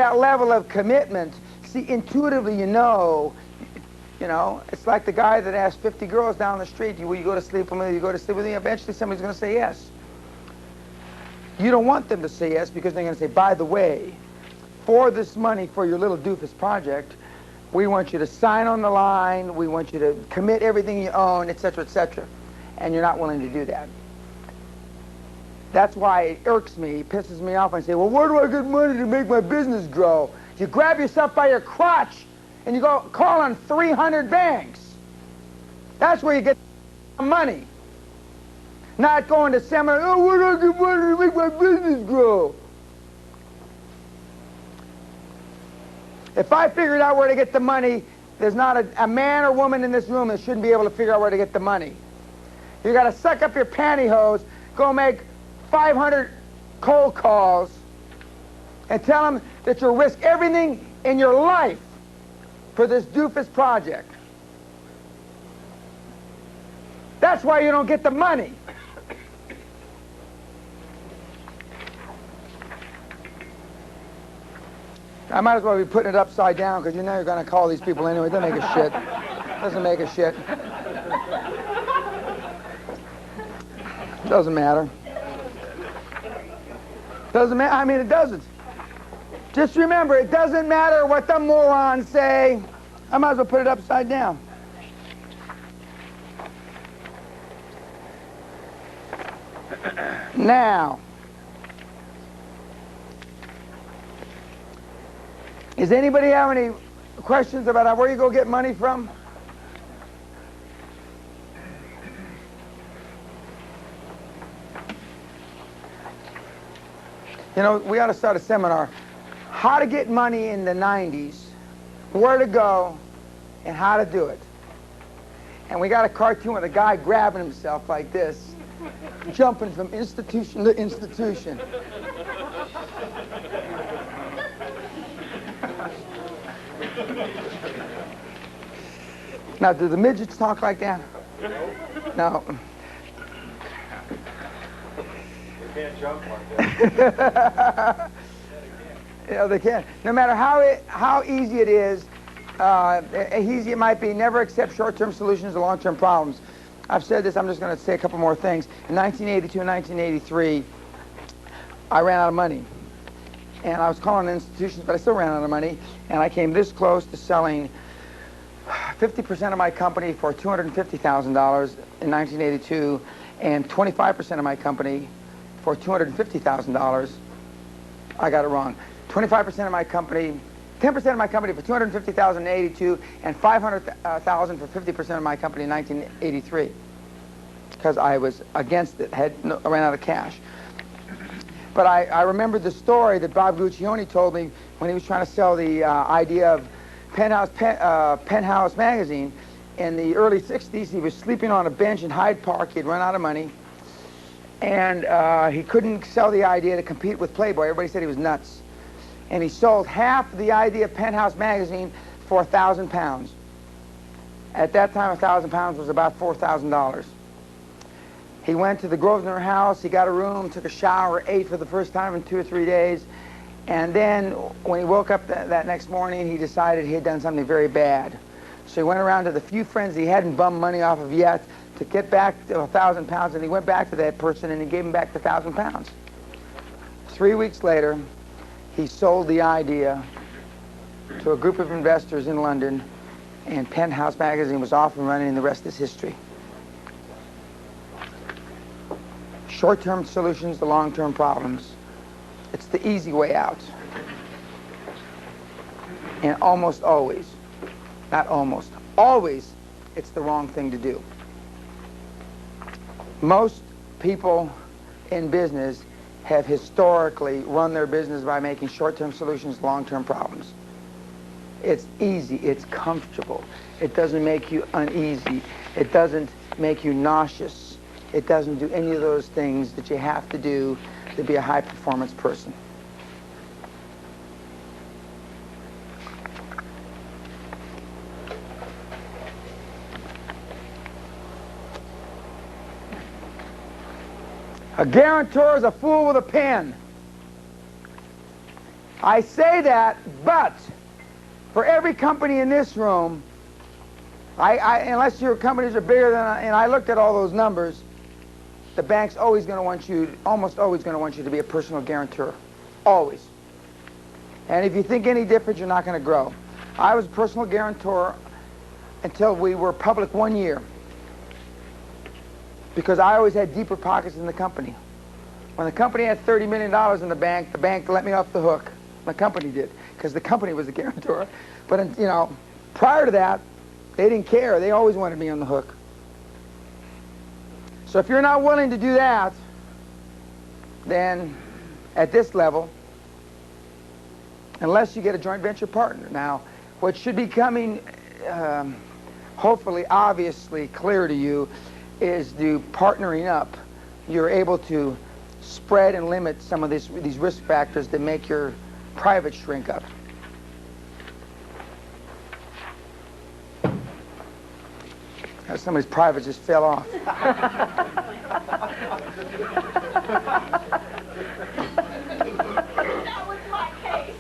that level of commitment, see, intuitively you know, it's like the guy that asked 50 girls down the street, will you go to sleep with me, you go to sleep with me, eventually somebody's going to say yes. You don't want them to say yes because they're going to say, by the way, for this money for your little doofus project, we want you to sign on the line, we want you to commit everything you own, etc., etc. And you're not willing to do that. That's why it irks me, pisses me off, and I say, well, where do I get money to make my business grow? You grab yourself by your crotch and you go call on 300 banks. That's where you get money. Not going to seminars, oh, where do I get money to make my business grow? If I figured out where to get the money, there's not a man or woman in this room that shouldn't be able to figure out where to get the money. You got to suck up your pantyhose, go make 500 cold calls, and tell them that you'll risk everything in your life for this doofus project. That's why you don't get the money. I might as well be putting it upside down because you know you're going to call these people anyway. It doesn't make a shit. Doesn't make a shit. Doesn't matter. Doesn't matter. I mean, it doesn't. Just remember, it doesn't matter what the morons say. I might as well put it upside down. Now, does anybody have any questions about where you go get money from? You know, we ought to start a seminar. How to get money in the 90s, where to go, and how to do it. And we got a cartoon with a guy grabbing himself like this, jumping from institution to institution. Now, do the midgets talk like that? No. They can't jump like that. Yeah, they can. No matter how easy it is, easy it might be, never accept short-term solutions to long-term problems. I've said this, I'm just going to say a couple more things. In 1982 and 1983, I ran out of money. And I was calling institutions, but I still ran out of money. And I came this close to selling 50% of my company for $250,000 in 1982, and 25% of my company for $250,000. I got it wrong. 25% of my company, 10% of my company for $250,000 in 82, and $500,000 for 50% of my company in 1983, because I was against it. I ran out of cash. But I remembered the story that Bob Guccione told me when he was trying to sell the idea of Penthouse magazine. In the early 60s, he was sleeping on a bench in Hyde Park. He'd run out of money. And he couldn't sell the idea to compete with Playboy. Everybody said he was nuts. And he sold half the idea of Penthouse magazine for 1,000 pounds. At that time, 1,000 pounds was about $4,000. He went to the Grosvenor house, he got a room, took a shower, ate for the first time in 2 or 3 days. And then when he woke up that next morning, he decided he had done something very bad. So he went around to the few friends he hadn't bummed money off of yet to get back to 1,000 pounds, and he went back to that person and he gave him back the 1,000 pounds. 3 weeks later, he sold the idea to a group of investors in London, and Penthouse magazine was off and running, and the rest is history. Short-term solutions to long-term problems. It's the easy way out. And almost always, not almost, always, it's the wrong thing to do. Most people in business have historically run their business by making short-term solutions to long-term problems. It's easy, it's comfortable. It doesn't make you uneasy. It doesn't make you nauseous. It doesn't do any of those things that you have to do to be a high-performance person. A guarantor is a fool with a pen. I say that, but for every company in this room, unless your companies are bigger than, and I looked at all those numbers, the bank's always going to want you, almost always going to want you to be a personal guarantor. Always. And if you think any different, you're not going to grow. I was a personal guarantor until we were public 1 year, because I always had deeper pockets than the company. When the company had $30 million in the bank let me off the hook. The company did, because the company was the guarantor. But, you know, prior to that, they didn't care. They always wanted me on the hook. So if you're not willing to do that, then at this level, unless you get a joint venture partner. Now, what should be coming, hopefully, obviously clear to you, is the partnering up. You're able to spread and limit some of these risk factors that make your private shrink up. Somebody's private just fell off. That was my case.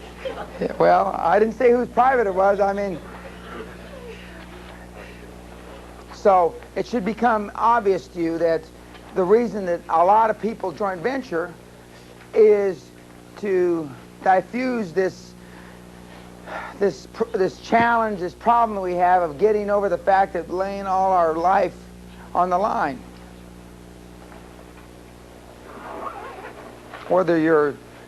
Yeah, well, I didn't say whose private it was. I mean, so it should become obvious to you that the reason that a lot of people joint venture is to diffuse this challenge, this problem that we have of getting over the fact that laying all our life on the line.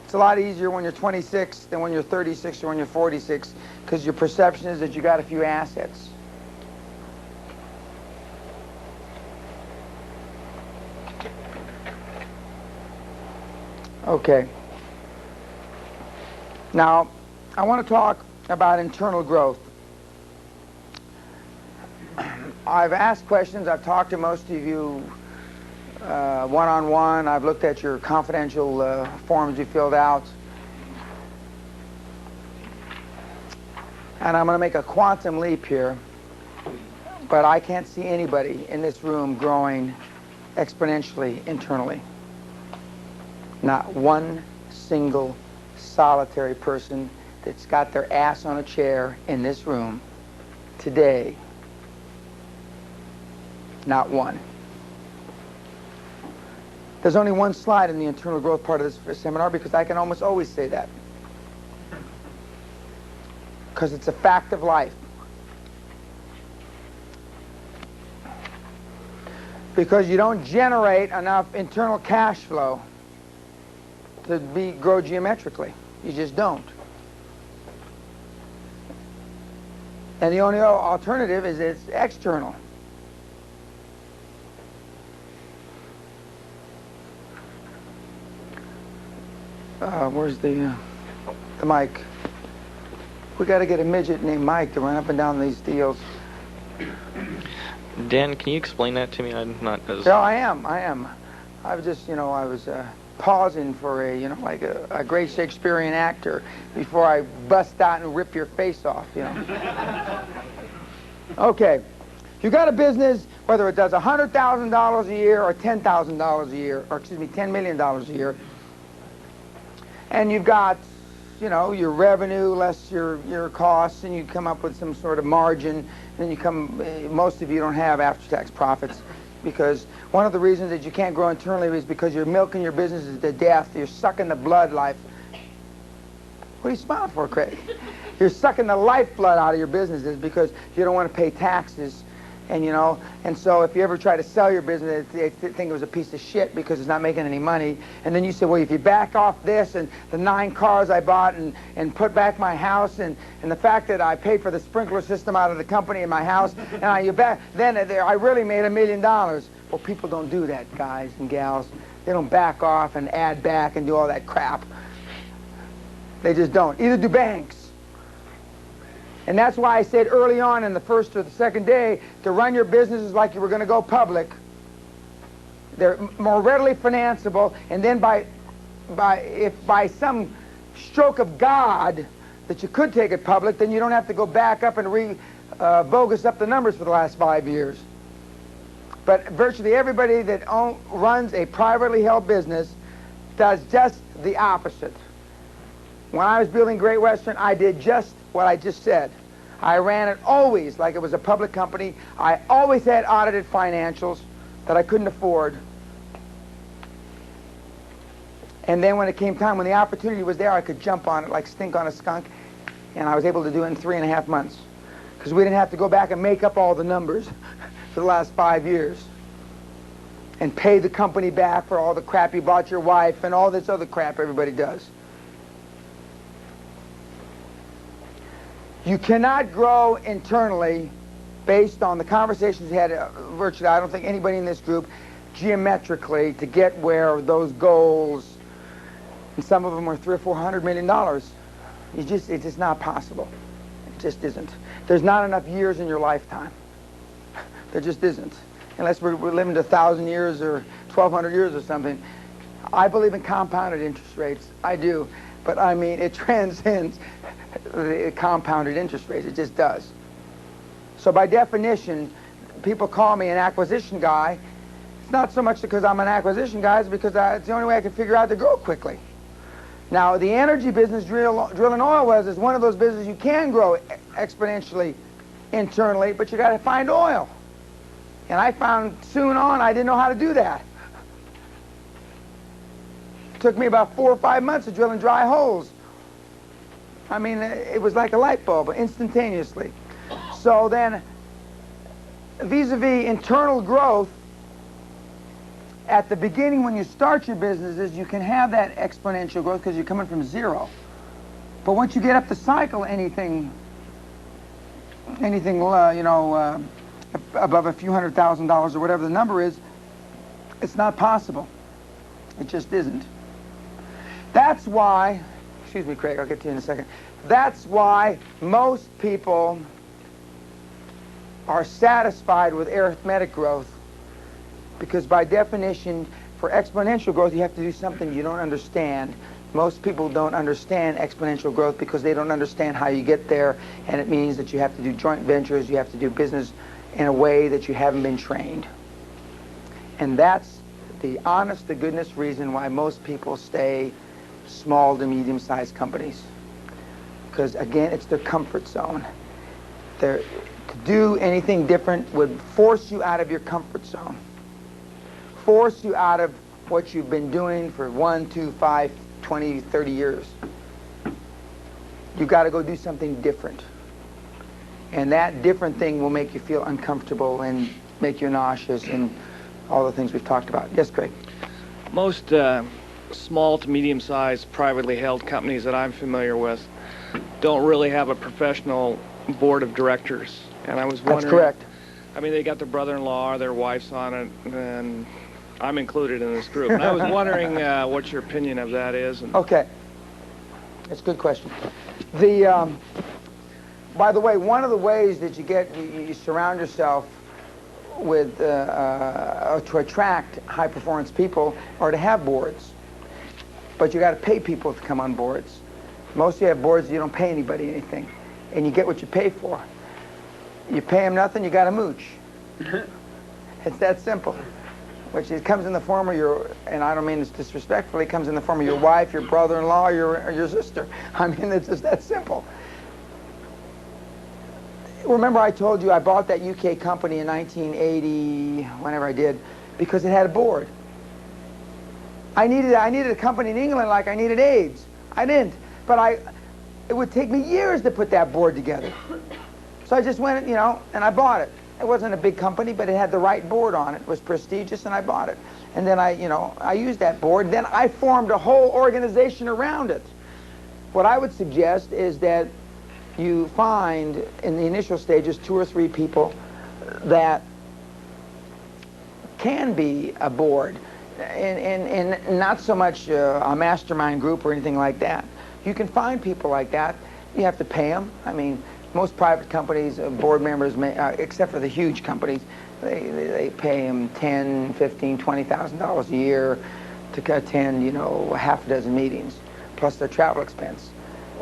It's a lot easier when you're 26 than when you're 36 or when you're 46, because your perception is that you got a few assets. Okay. Now, I want to talk about internal growth. I've asked questions. I've talked to most of you one-on-one. I've looked at your confidential forms you filled out. And I'm going to make a quantum leap here, but I can't see anybody in this room growing exponentially internally. Not one single solitary person that's got their ass on a chair in this room today. Not one. There's only one slide in the internal growth part of this seminar, because I can almost always say that. Because it's a fact of life. Because you don't generate enough internal cash flow to grow geometrically. You just don't. And the only alternative is it's external. Where's the mic? We got to get a midget named Mike to run up and down these deals. Dan, can you explain that to me? I'm not as... No, I am. I was just, I was pausing for like a great Shakespearean actor before I bust out and rip your face off, Okay. You got a business, whether it does $100,000 a year or $10,000 a year, or excuse me, $10 million a year, and you've got, your revenue less your costs, and you come up with some sort of margin, and most of you don't have after-tax profits, because one of the reasons that you can't grow internally is because you're milking your businesses to death. You're sucking the blood life. What are you smiling for, Craig? You're sucking the lifeblood out of your businesses because you don't want to pay taxes. And so if you ever try to sell your business, they think it was a piece of shit because it's not making any money. And then you say, well, if you back off this and the 9 cars I bought and put back my house and the fact that I paid for the sprinkler system out of the company in my house, and then I really made $1 million. Well, people don't do that, guys and gals. They don't back off and add back and do all that crap. They just don't. Either do banks. And that's why I said early on in the first or the second day to run your businesses like you were going to go public. They're more readily financeable, and then if by some stroke of God that you could take it public, then you don't have to go back up and bogus up the numbers for the last 5 years. But virtually everybody that runs a privately held business does just the opposite. When I was building Great Western, I did just what I just said. I ran it always like it was a public company. I always had audited financials that I couldn't afford. And then when it came time, when the opportunity was there, I could jump on it like stink on a skunk, and I was able to do it in 3.5 months. Because we didn't have to go back and make up all the numbers for the last 5 years and pay the company back for all the crap you bought your wife and all this other crap everybody does. You cannot grow internally based on the conversations we had, virtually, I don't think anybody in this group, geometrically, to get where those goals, and some of them are $300 or $400 million. It's just not possible. It just isn't. There's not enough years in your lifetime. There just isn't. Unless we're living to 1,000 years or 1,200 years or something. I believe in compounded interest rates. I do. But I mean, it transcends the compounded interest rates. It just does. So by definition, people call me an acquisition guy. It's not so much because I'm an acquisition guy, it's because it's the only way I can figure out to grow quickly. Now, the energy business, drill and oil wells, is one of those businesses you can grow exponentially internally, but you got to find oil. And I found soon on I didn't know how to do that. It took me about 4 or 5 months of drilling dry holes. I mean, it was like a light bulb, instantaneously. So then, vis-a-vis internal growth, at the beginning when you start your businesses, you can have that exponential growth because you're coming from zero. But once you get up the cycle, anything above a few $100,000 or whatever the number is, it's not possible. It just isn't. That's why, excuse me, Craig, I'll get to you in a second. That's why most people are satisfied with arithmetic growth, because by definition, for exponential growth, you have to do something you don't understand. Most people don't understand exponential growth because they don't understand how you get there, and it means that you have to do joint ventures, you have to do business in a way that you haven't been trained. And that's the honest to goodness reason why most people stay small to medium-sized companies. Because again, it's their comfort zone. To do anything different would force you out of your comfort zone. Force you out of what you've been doing for 1, 2, 5, 20, 30 years. You've got to go do something different. And that different thing will make you feel uncomfortable and make you nauseous and all the things we've talked about. Yes, Craig? Most small to medium-sized privately held companies that I'm familiar with don't really have a professional board of directors. And I was wondering... That's correct. I mean, they got their brother-in-law, their wife's on it, and I'm included in this group. And I was wondering what your opinion of that is. Okay. That's a good question. By the way, one of the ways that you surround yourself with, to attract high-performance people are to have boards. But you got to pay people to come on boards. Most of you have boards, you don't pay anybody anything. And you get what you pay for. You pay them nothing, you got to mooch. It's that simple. Which it comes in the form of your, and I don't mean this disrespectfully, it comes in the form of your wife, your brother-in-law, or your sister. I mean, it's just that simple. Remember I told you I bought that UK company in 1980, whenever I did, because it had a board. I needed a company in England like I needed AIDS. I didn't, but it would take me years to put that board together. So I just went, and I bought it. It wasn't a big company, but it had the right board on it. It was prestigious, and I bought it. And then I used that board. Then I formed a whole organization around it. What I would suggest is that you find in the initial stages 2 or 3 people that can be a board, and not so much a mastermind group or anything like that. You can find people like that. You have to pay them. I mean, most private companies, board members, except for the huge companies, they pay them $10,000, $15,000, $20,000 a year to attend, half a dozen meetings, plus their travel expense.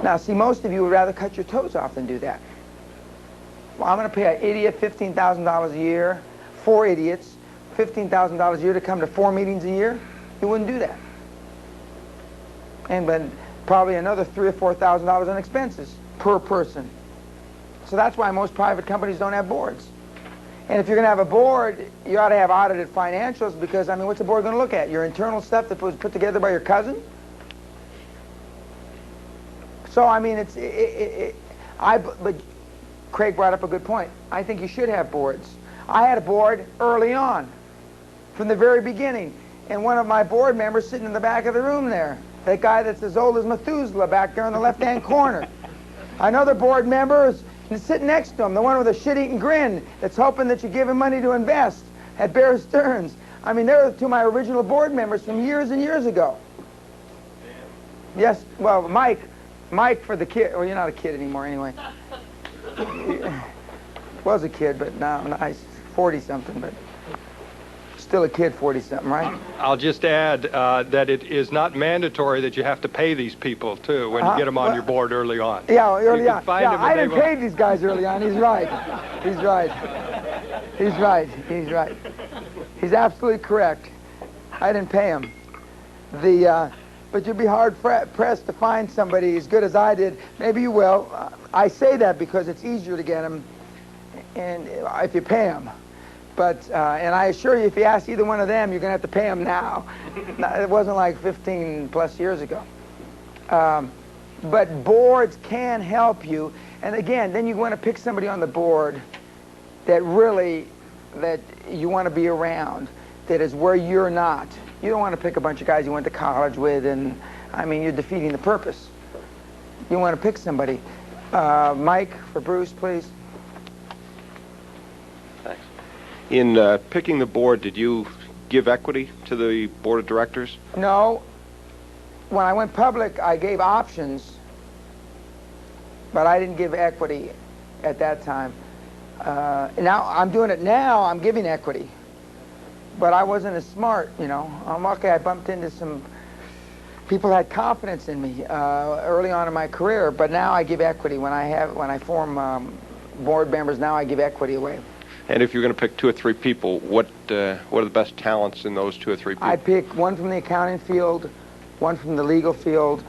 Now, see, most of you would rather cut your toes off than do that. Well, I'm going to pay an idiot $15,000 a year, 4 idiots, $15,000 a year to come to 4 meetings a year. You wouldn't do that. But probably another $3,000 or $4,000 in expenses per person. So that's why most private companies don't have boards. And if you're going to have a board, you ought to have audited financials because, I mean, what's the board going to look at? Your internal stuff that was put together by your cousin? So, I mean, but Craig brought up a good point. I think you should have boards. I had a board early on, from the very beginning. And one of my board members sitting in the back of the room there, that guy that's as old as Methuselah back there in the left-hand corner. Another board member is sitting next to him, the one with a shit-eating grin that's hoping that you give him money to invest at Bear Stearns. I mean, they're two of my original board members from years and years ago. Yes, well, Mike for the kid. Well, you're not a kid anymore anyway. Was a kid, but now he's 40-something, but still a kid, 40-something, right? I'll just add that it is not mandatory that you have to pay these people, too, when you get them on your board early on. Yeah, early on. Find Yeah, them I and didn't pay these guys early on. He's right. He's right. He's right. He's right. He's absolutely correct. I didn't pay him. But you'd be hard-pressed to find somebody as good as I did. Maybe you will. I say that because it's easier to get them and if you pay them. But, and I assure you, if you ask either one of them, you're going to have to pay them now. It wasn't like 15-plus years ago. But boards can help you. And again, then you want to pick somebody on the board that you want to be around, that is where you're not. You don't want to pick a bunch of guys you went to college with, and, I mean, you're defeating the purpose. You want to pick somebody. Mike, for Bruce, please. Thanks. In picking the board, did you give equity to the board of directors? No. When I went public, I gave options, but I didn't give equity at that time. Now, I'm doing it now, I'm giving equity. But I wasn't as smart, you know. I'm lucky I bumped into some people had confidence in me early on in my career, but now I give equity. When I form board members, now I give equity away. And if you're going to pick 2 or 3 people, what are the best talents in those 2 or 3 people? I'd pick one from the accounting field, one from the legal field,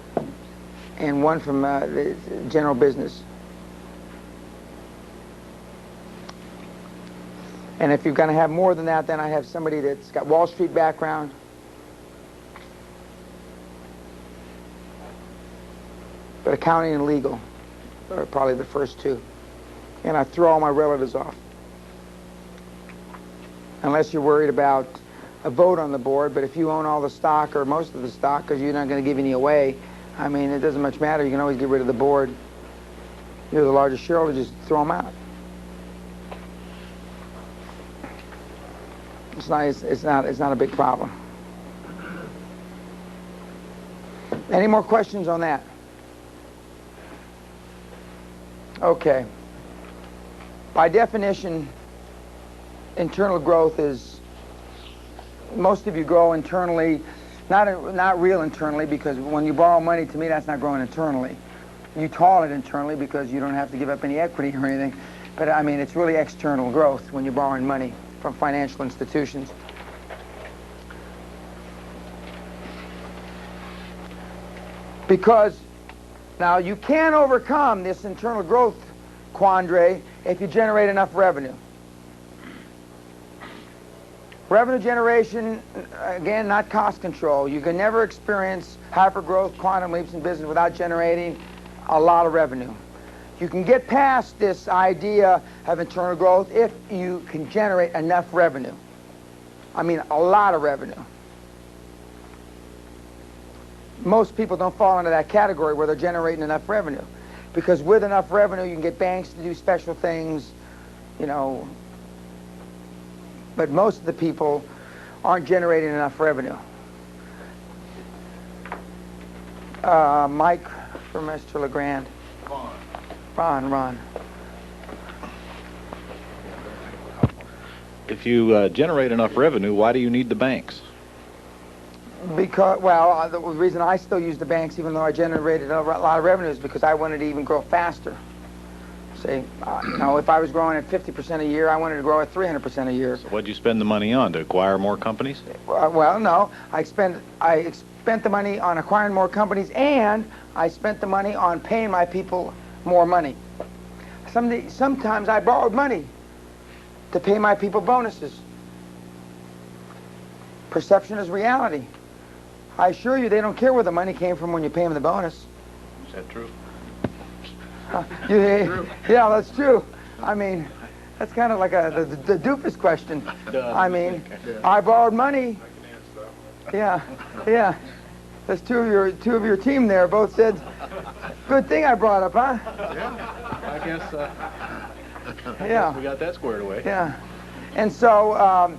and one from the general business. And if you're going to have more than that, then I have somebody that's got Wall Street background. But accounting and legal are probably the first 2. And I throw all my relatives off. Unless you're worried about a vote on the board, but if you own all the stock or most of the stock because you're not going to give any away, I mean, it doesn't much matter. You can always get rid of the board. You're the largest shareholder, just throw them out. It's not a big problem. Any more questions on that? Okay. By definition, internal growth is, most of you grow internally, not real internally, because when you borrow money, to me, that's not growing internally. You call it internally because you don't have to give up any equity or anything. But I mean, it's really external growth when you're borrowing money from financial institutions. Because now you can overcome this internal growth quandary if you generate enough revenue. Revenue generation, again, not cost control. You can never experience hyper-growth, quantum leaps in business without generating a lot of revenue. You can get past this idea of internal growth if you can generate enough revenue. I mean, a lot of revenue. Most people don't fall into that category where they're generating enough revenue. Because with enough revenue, you can get banks to do special things, you know. But most of the people aren't generating enough revenue. Mike for Mr. LeGrand. Ron. If you generate enough revenue, why do you need the banks? Because, well, the reason I still use the banks, even though I generated a lot of revenue, is because I wanted to even grow faster. See, you know, if I was growing at 50% a year, I wanted to grow at 300% a year. So what'd you spend the money on, to acquire more companies? Well, no. I spent the money on acquiring more companies and I spent the money on paying my people more money. Sometimes I borrowed money to pay my people bonuses. Perception is reality. I assure you they don't care where the money came from when you pay them the bonus. Is that true? Yeah, that's true. I mean, that's kind of like the doofus question. I mean, I borrowed money. Yeah, yeah. There's two of your team there both said, good thing I brought up, huh? Yeah, I guess, yeah. we got that squared away. Yeah. And so,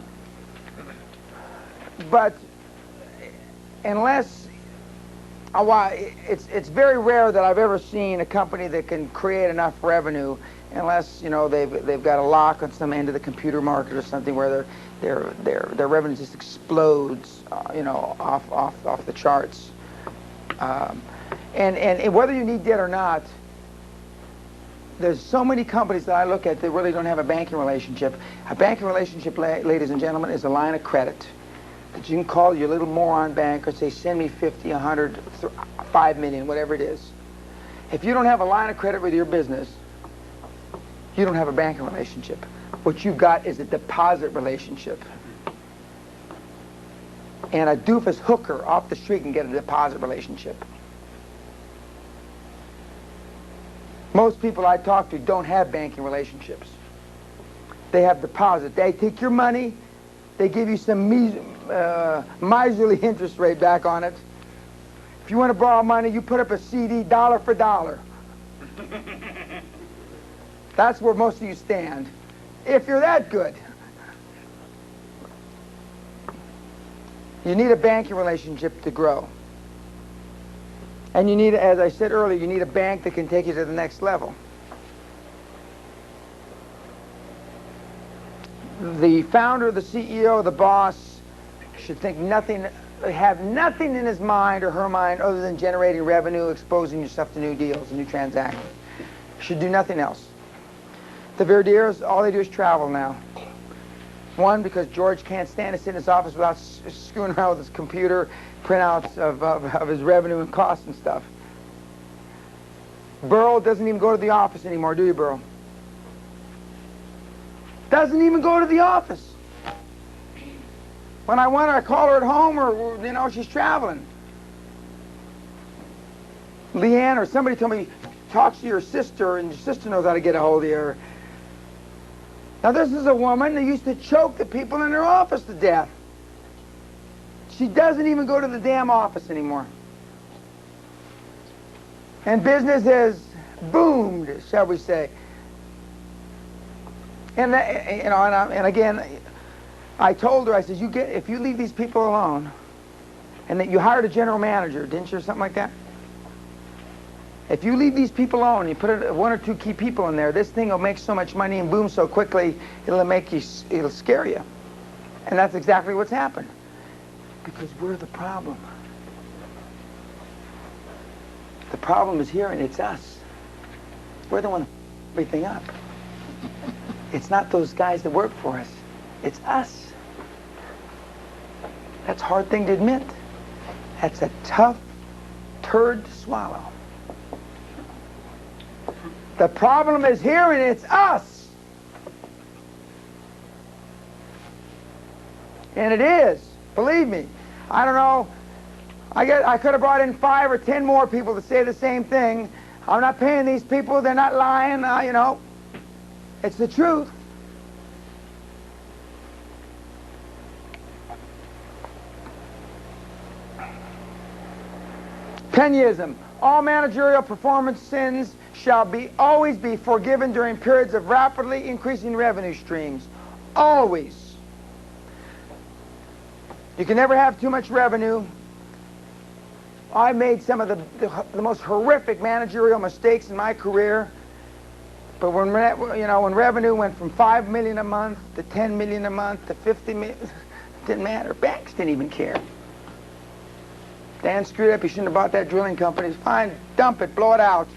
but unless, it's very rare that I've ever seen a company that can create enough revenue unless, you know, they've got a lock on some end of the computer market or something where their revenue just explodes, you know, off the charts. And whether you need debt or not, there's so many companies that I look at that really don't have a banking relationship. A banking relationship, ladies and gentlemen, is a line of credit that you can call your little moron bank or say, send me 50, 100, 5 million, whatever it is. If you don't have a line of credit with your business, you don't have a banking relationship. What you've got is a deposit relationship. And a doofus hooker off the street can get a deposit relationship. Most people I talk to don't have banking relationships. They have deposit. They take your money, they give you some miserly interest rate back on it. If you want to borrow money, you put up a CD dollar for dollar. That's where most of you stand. If you're that good. You need a banking relationship to grow. And you need, as I said earlier, you need a bank that can take you to the next level. The founder, the CEO, the boss should think nothing, have nothing in his mind or her mind other than generating revenue, exposing yourself to new deals and new transactions. Should do nothing else. The Verdiers, all they do is travel now. One, because George can't stand to sit in his office without screwing around with his computer, printouts of his revenue and costs and stuff. Burl doesn't even go to the office anymore, do you, Burl? Doesn't even go to the office. When I want her, I call her at home, or, you know, she's traveling. Leanne or somebody told me, talk to your sister, and your sister knows how to get a hold of you. Now, this is a woman that used to choke the people in her office to death. She doesn't even go to the damn office anymore. And business has boomed, shall we say. And that, you know, and again, I told her, I said, if you leave these people alone, and that you hired a general manager, didn't you, or something like that? If you leave these people alone, you put one or two key people in there, this thing will make so much money and boom so quickly, it'll scare you. And that's exactly what's happened. Because we're the problem. The problem is here, and it's us. We're the one that everything up. It's not those guys that work for us. It's us. That's a hard thing to admit. That's a tough turd to swallow. The problem is here, and it's us. And it is. Believe me. I don't know. I could have brought in 5 or 10 more people to say the same thing. I'm not paying these people. They're not lying. You know. It's the truth. Peñaism. All managerial performance sins shall always be forgiven during periods of rapidly increasing revenue streams. Always. You can never have too much revenue. I made some of the most horrific managerial mistakes in my career. But when revenue went from 5 million a month to 10 million a month to 50 million, it didn't matter. Banks didn't even care. Dan screwed up. He shouldn't have bought that drilling company. Fine, dump it, blow it out.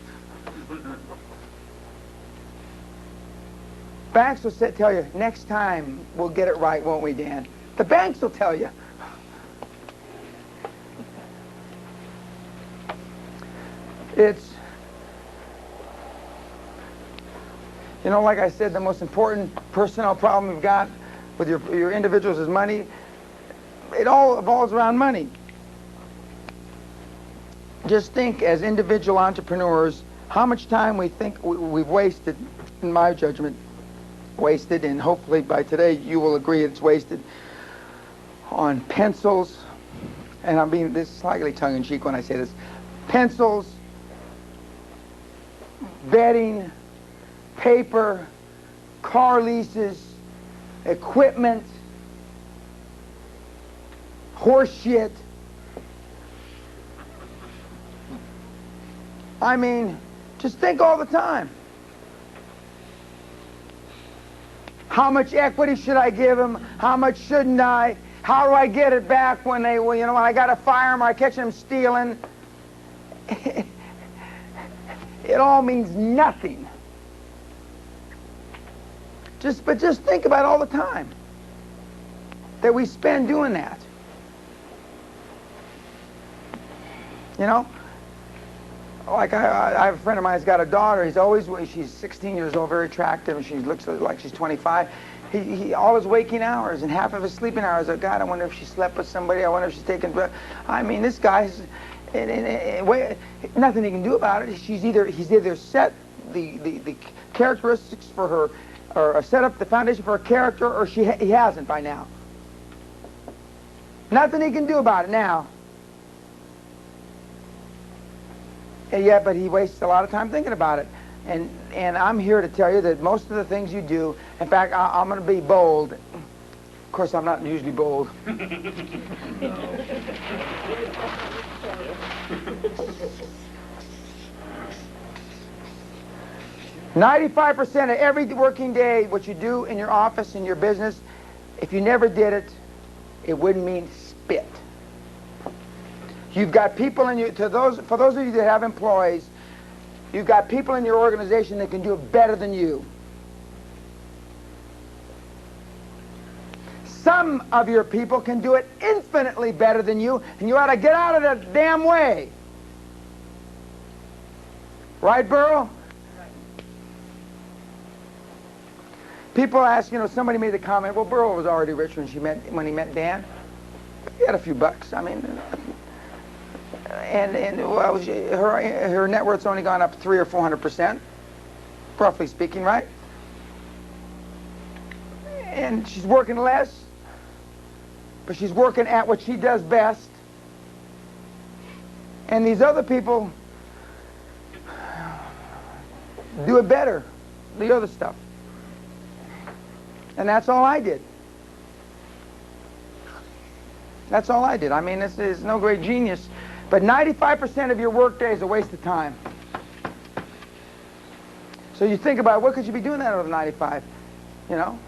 Banks will tell you, next time we'll get it right, won't we, Dan? The banks will tell you. It's, you know, like I said, the most important personnel problem we've got with your individuals is money. It all evolves around money. Just think, as individual entrepreneurs, how much time we think we've wasted, in my judgment, wasted, and hopefully by today you will agree it's wasted, on pencils, and I'm being this slightly tongue-in-cheek when I say this, pencils, bedding, paper, car leases, equipment, horse shit. I mean, just think all the time. How much equity should I give them? How much shouldn't I? How do I get it back when they, well, you know, when I got to fire them or I catch them stealing? It all means nothing. But just think about all the time that we spend doing that. You know? Like I have a friend of mine who's got a daughter. She's 16 years old, very attractive, and she looks like she's 25. He all his waking hours and half of his sleeping hours are, God, I wonder if she slept with somebody. I wonder if she's taking drugs. I mean, this guy's nothing he can do about it. He's either set the characteristics for her, or set up the foundation for her character, or he hasn't by now. Nothing he can do about it now. Yeah, but he wastes a lot of time thinking about it. And I'm here to tell you that most of the things you do, in fact, I'm going to be bold. Of course, I'm not usually bold. 95% of every working day, what you do in your office, in your business, if you never did it, it wouldn't mean spit. You've got people in you, for those of you that have employees, you've got people in your organization that can do it better than you. Some of your people can do it infinitely better than you, and you ought to get out of that damn way. Right, Burl? Right. People ask, you know, somebody made the comment, well, Burl was already rich when he met Dan. He had a few bucks. I mean, and well, her net worth's only gone up 300 or 400%, roughly speaking, right? And she's working less, but she's working at what she does best. And these other people do it better, the other stuff. And that's all I did. That's all I did. I mean, this is no great genius. But 95% of your workday is a waste of time. So you think about, what could you be doing that over 95? You know,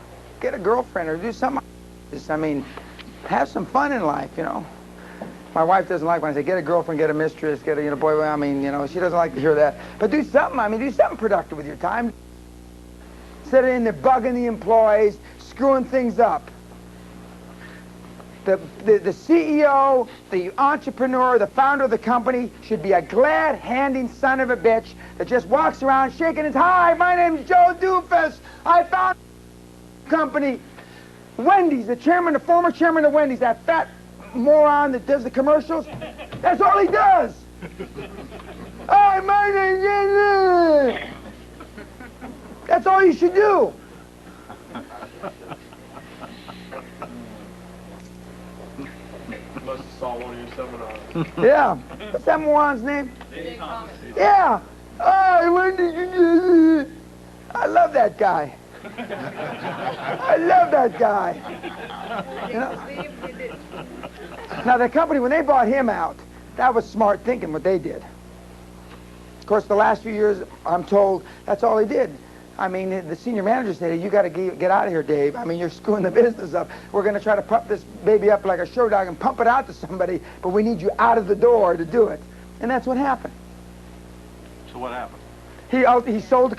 get a girlfriend or do something. I mean, have some fun in life, you know. My wife doesn't like when I say, get a girlfriend, get a mistress, get a, you know, boy, I mean, you know, she doesn't like to hear that. But do something, I mean, do something productive with your time. Instead of in there bugging the employees, screwing things up. The CEO, the entrepreneur, the founder of the company should be a glad-handing son of a bitch that just walks around shaking his, hi, my name's Joe Doofus. I found a company. Wendy's, the former chairman of Wendy's, that fat moron that does the commercials, that's all he does. Hi, my name's... That's all you should do. Must have saw one of your seminars. Yeah. What's that moron's name? Yeah. Hi, when did you do this? I love that guy. I love that guy. You know? Now, the company, when they bought him out, that was smart thinking what they did. Of course, the last few years, I'm told, that's all he did. I mean, the senior manager said, you got to get out of here, Dave. I mean, you're screwing the business up. We're going to try to pump this baby up like a show dog and pump it out to somebody, but we need you out of the door to do it. And that's what happened. So what happened? He sold.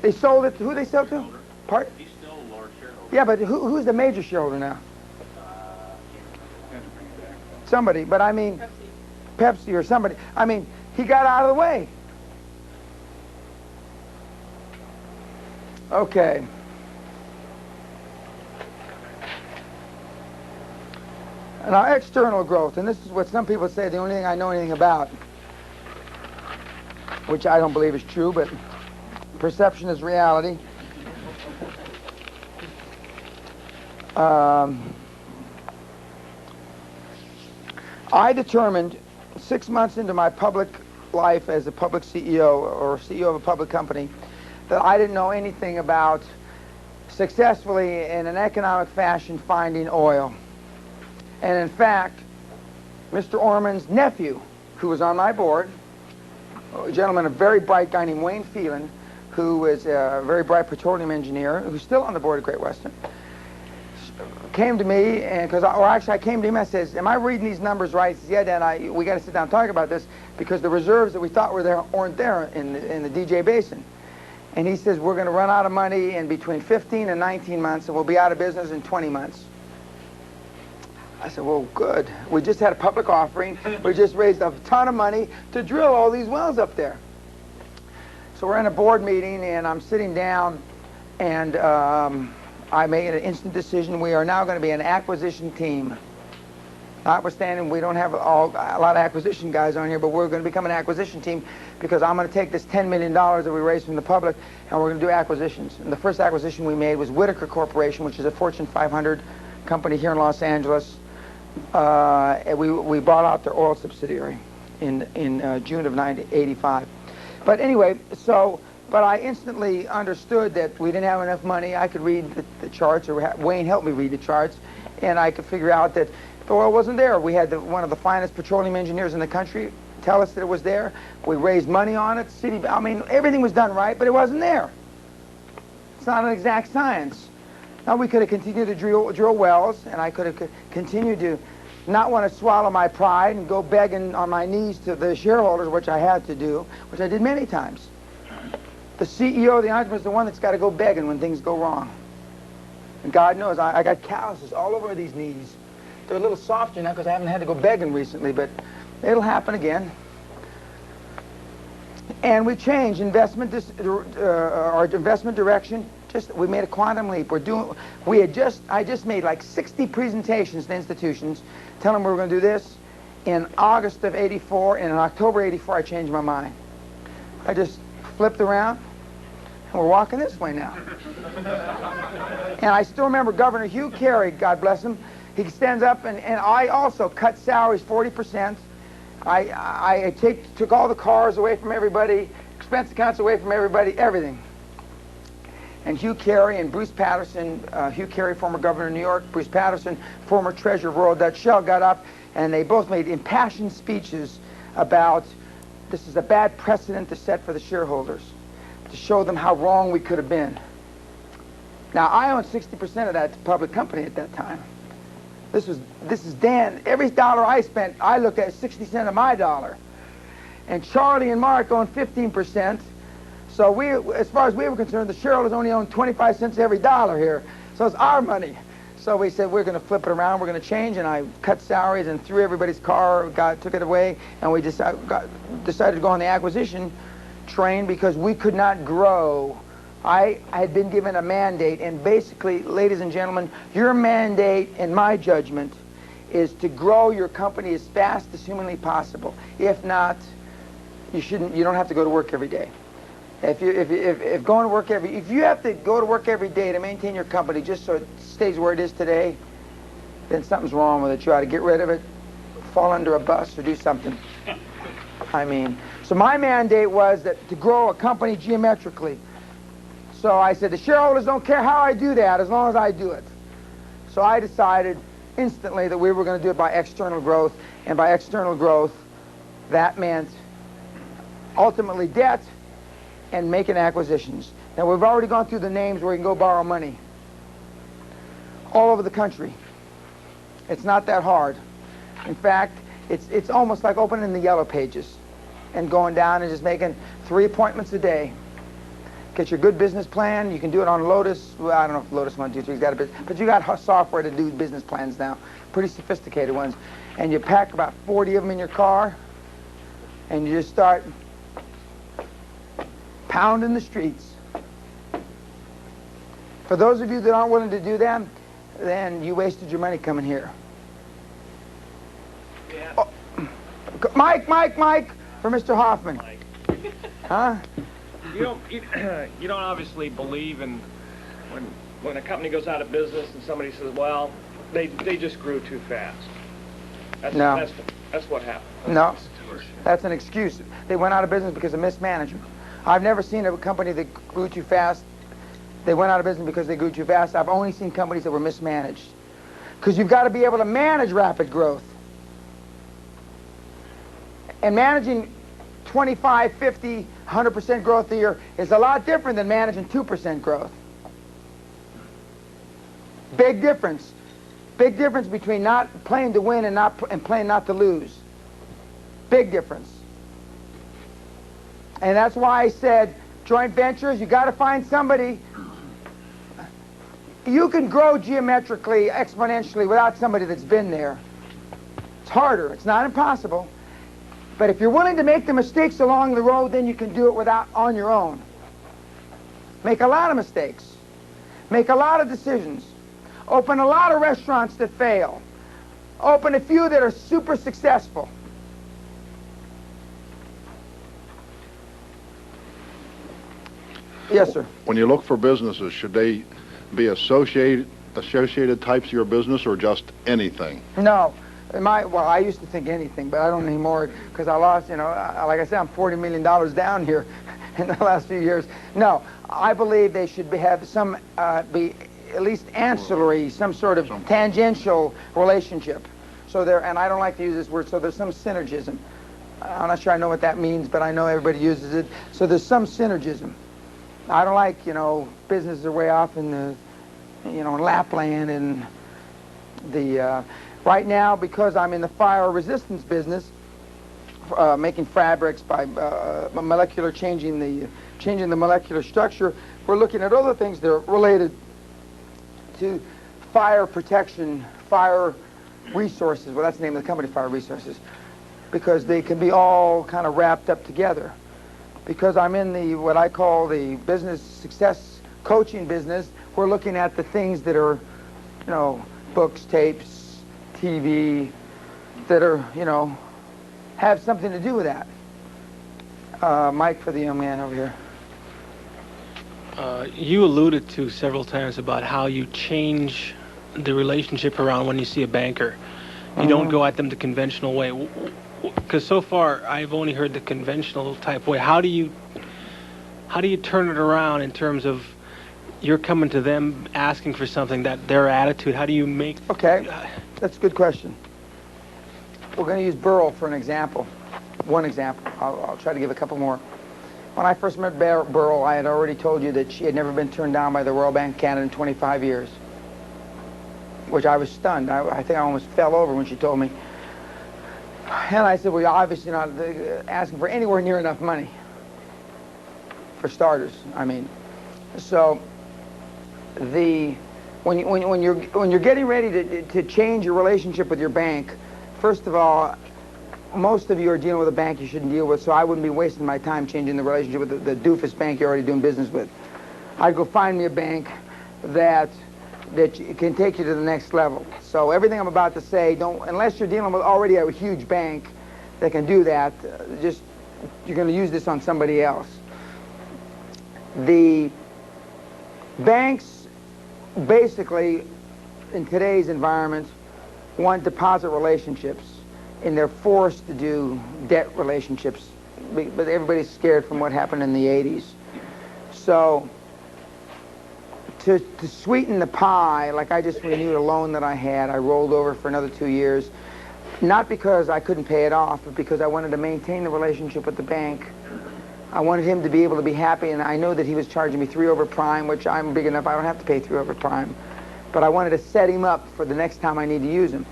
They sold it to who? They sold to? Pardon? He's still a large shareholder. Yeah, but who's the major shareholder now? Somebody. But I mean, Pepsi or somebody. I mean, he got out of the way. Okay. Now, external growth, and this is what some people say the only thing I know anything about, which I don't believe is true, but perception is reality. I determined 6 months into my public life as a public CEO or CEO of a public company that I didn't know anything about successfully in an economic fashion finding oil. And in fact, Mr. Orman's nephew, who was on my board, a gentleman, a very bright guy named Wayne Phelan, who is a very bright petroleum engineer, who's still on the board of Great Western, came to me, and I came to him and I says, am I reading these numbers right? He says, yeah, Dad, we got to sit down and talk about this because the reserves that we thought were there aren't there in the DJ Basin. And he says, we're going to run out of money in between 15 and 19 months, and we'll be out of business in 20 months. I said, well, good. We just had a public offering. We just raised a ton of money to drill all these wells up there. So we're in a board meeting, and I'm sitting down, and I made an instant decision. We are now going to be an acquisition team. Notwithstanding, we don't have a lot of acquisition guys on here, but we're going to become an acquisition team because I'm going to take this $10 million that we raised from the public, and we're going to do acquisitions. And the first acquisition we made was Whitaker Corporation, which is a Fortune 500 company here in Los Angeles. And we bought out their oil subsidiary in June of 1985. But anyway, but I instantly understood that we didn't have enough money. I could read the charts, or Wayne helped me read the charts, and I could figure out that the oil wasn't there. We had one of the finest petroleum engineers in the country tell us that it was there. We raised money on it. I mean, everything was done right, but it wasn't there. It's not an exact science. Now, we could have continued to drill wells, and I could have continued to not want to swallow my pride and go begging on my knees to the shareholders, which I had to do, which I did many times. The CEO of the entrepreneur is the one that's got to go begging when things go wrong. And God knows, I got calluses all over these knees. They're a little softer now because I haven't had to go begging recently, but it'll happen again. And we changed our investment direction. We made a quantum leap. I just made like 60 presentations to institutions telling them we were going to do this in August of '84, and in October '84 I changed my mind. I just flipped around, and we're walking this way now. And I still remember Governor Hugh Carey, God bless him, he stands up, and I also cut salaries 40%. I took all the cars away from everybody, expense accounts away from everybody, everything. And Hugh Carey and Bruce Patterson, Hugh Carey, former governor of New York, Bruce Patterson, former treasurer of Royal Dutch Shell, got up, and they both made impassioned speeches about this is a bad precedent to set for the shareholders, to show them how wrong we could have been. Now, I owned 60% of that public company at that time. This is Dan. Every dollar I spent, I looked at 60 cents of my dollar. And Charlie and Mark owned 15%. So as far as we were concerned, the shareholders only owned 25 cents every dollar here. So it's our money. So we said, we're going to flip it around, we're going to change, and I cut salaries and threw everybody's car, took it away, and we decided to go on the acquisition train because we could not grow. I had been given a mandate, and basically, ladies and gentlemen, your mandate, in my judgment, is to grow your company as fast as humanly possible. If not, you don't have to go to work every day. If you have to go to work every day to maintain your company just so it stays where it is today, then something's wrong with it. You ought to get rid of it, fall under a bus, or do something. I mean, so my mandate was to grow a company geometrically. So I said, the shareholders don't care how I do that as long as I do it. So I decided instantly that we were going to do it by external growth, and by external growth, that meant ultimately debt and making acquisitions. Now, we've already gone through the names where you can go borrow money all over the country. It's not that hard. In fact, it's almost like opening the yellow pages and going down and just making 3 appointments a day. Get your good business plan. You can do it on Lotus. Well, I don't know if Lotus 1, 2, 3's got a business, but you got software to do business plans now, pretty sophisticated ones. And you pack about 40 of them in your car, and you just start pounding the streets. For those of you that aren't willing to do that, then you wasted your money coming here. Yeah. Oh, Mike, for Mr. Hoffman. Huh? You don't obviously believe in when a company goes out of business and somebody says, well, they just grew too fast. No. That's what happened. No, that's an excuse. They went out of business because of mismanagement. I've never seen a company that grew too fast. They went out of business because they grew too fast. I've only seen companies that were mismanaged. Because you've got to be able to manage rapid growth. And managing 25, 50, 100% growth a year is a lot different than managing 2% growth. Big difference. Big difference between not playing to win and playing not to lose. Big difference. And that's why I said joint ventures, you got to find somebody. You can grow geometrically, exponentially without somebody that's been there. It's harder. It's not impossible. But if you're willing to make the mistakes along the road, then you can do it on your own. Make a lot of mistakes. Make a lot of decisions. Open a lot of restaurants that fail. Open a few that are super successful. Yes, sir. When you look for businesses, should they be associated types of your business or just anything? No. Well, I used to think anything, but I don't anymore because I lost, like I said, I'm $40 million down here in the last few years. No, I believe they should have some, be at least ancillary, some sort of tangential relationship. So and I don't like to use this word, so there's some synergism. I'm not sure I know what that means, but I know everybody uses it. So there's some synergism. I don't like, businesses are way off in the, in Lapland and the, right now, because I'm in the fire resistance business, making fabrics by changing the molecular structure, we're looking at other things that are related to fire protection, fire resources. Well, that's the name of the company, Fire Resources, because they can be all kind of wrapped up together. Because I'm in the what I call the business success coaching business, we're looking at the things that are, books, tapes, TV, that are, have something to do with that. Mike, for the young man over here. You alluded to several times about how you change the relationship around when you see a banker. You don't go at them the conventional way. Because so far, I've only heard the conventional type way. How do you turn it around in terms of you're coming to them asking for something, that their attitude, how do you make... Okay, that's a good question. We're going to use Burl for an example. One example. I'll try to give a couple more. When I first met Burl, I had already told you that she had never been turned down by the Royal Bank of Canada in 25 years, which I was stunned. I think I almost fell over when she told me. And I said, well, you're obviously not asking for anywhere near enough money, for starters. I mean, so when you're getting ready to change your relationship with your bank, first of all, most of you are dealing with a bank you shouldn't deal with, so I wouldn't be wasting my time changing the relationship with the doofus bank you're already doing business with. I'd go find me a bank that can take you to the next level. So everything I'm about to say, unless you're dealing with already a huge bank that can do that, you're going to use this on somebody else. The banks, basically, in today's environment, want deposit relationships, and they're forced to do debt relationships, but everybody's scared from what happened in the 80s. So to sweeten the pie, like I just renewed a loan that I had, I rolled over for another 2 years, not because I couldn't pay it off, but because I wanted to maintain the relationship with the bank. I wanted him to be able to be happy, and I know that he was charging me 3 over prime, which I'm big enough I don't have to pay 3 over prime. But I wanted to set him up for the next time I need to use him.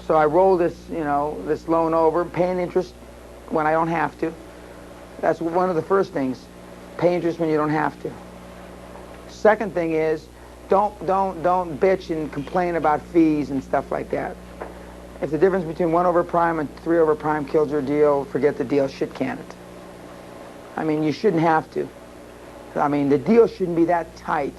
So I rolled this, this loan over, paying interest when I don't have to. That's one of the first things. Pay interest when you don't have to. Second thing is, don't bitch and complain about fees and stuff like that. If the difference between 1 over prime and 3 over prime kills your deal, forget the deal, shit can it. I mean, you shouldn't have to. I mean, the deal shouldn't be that tight.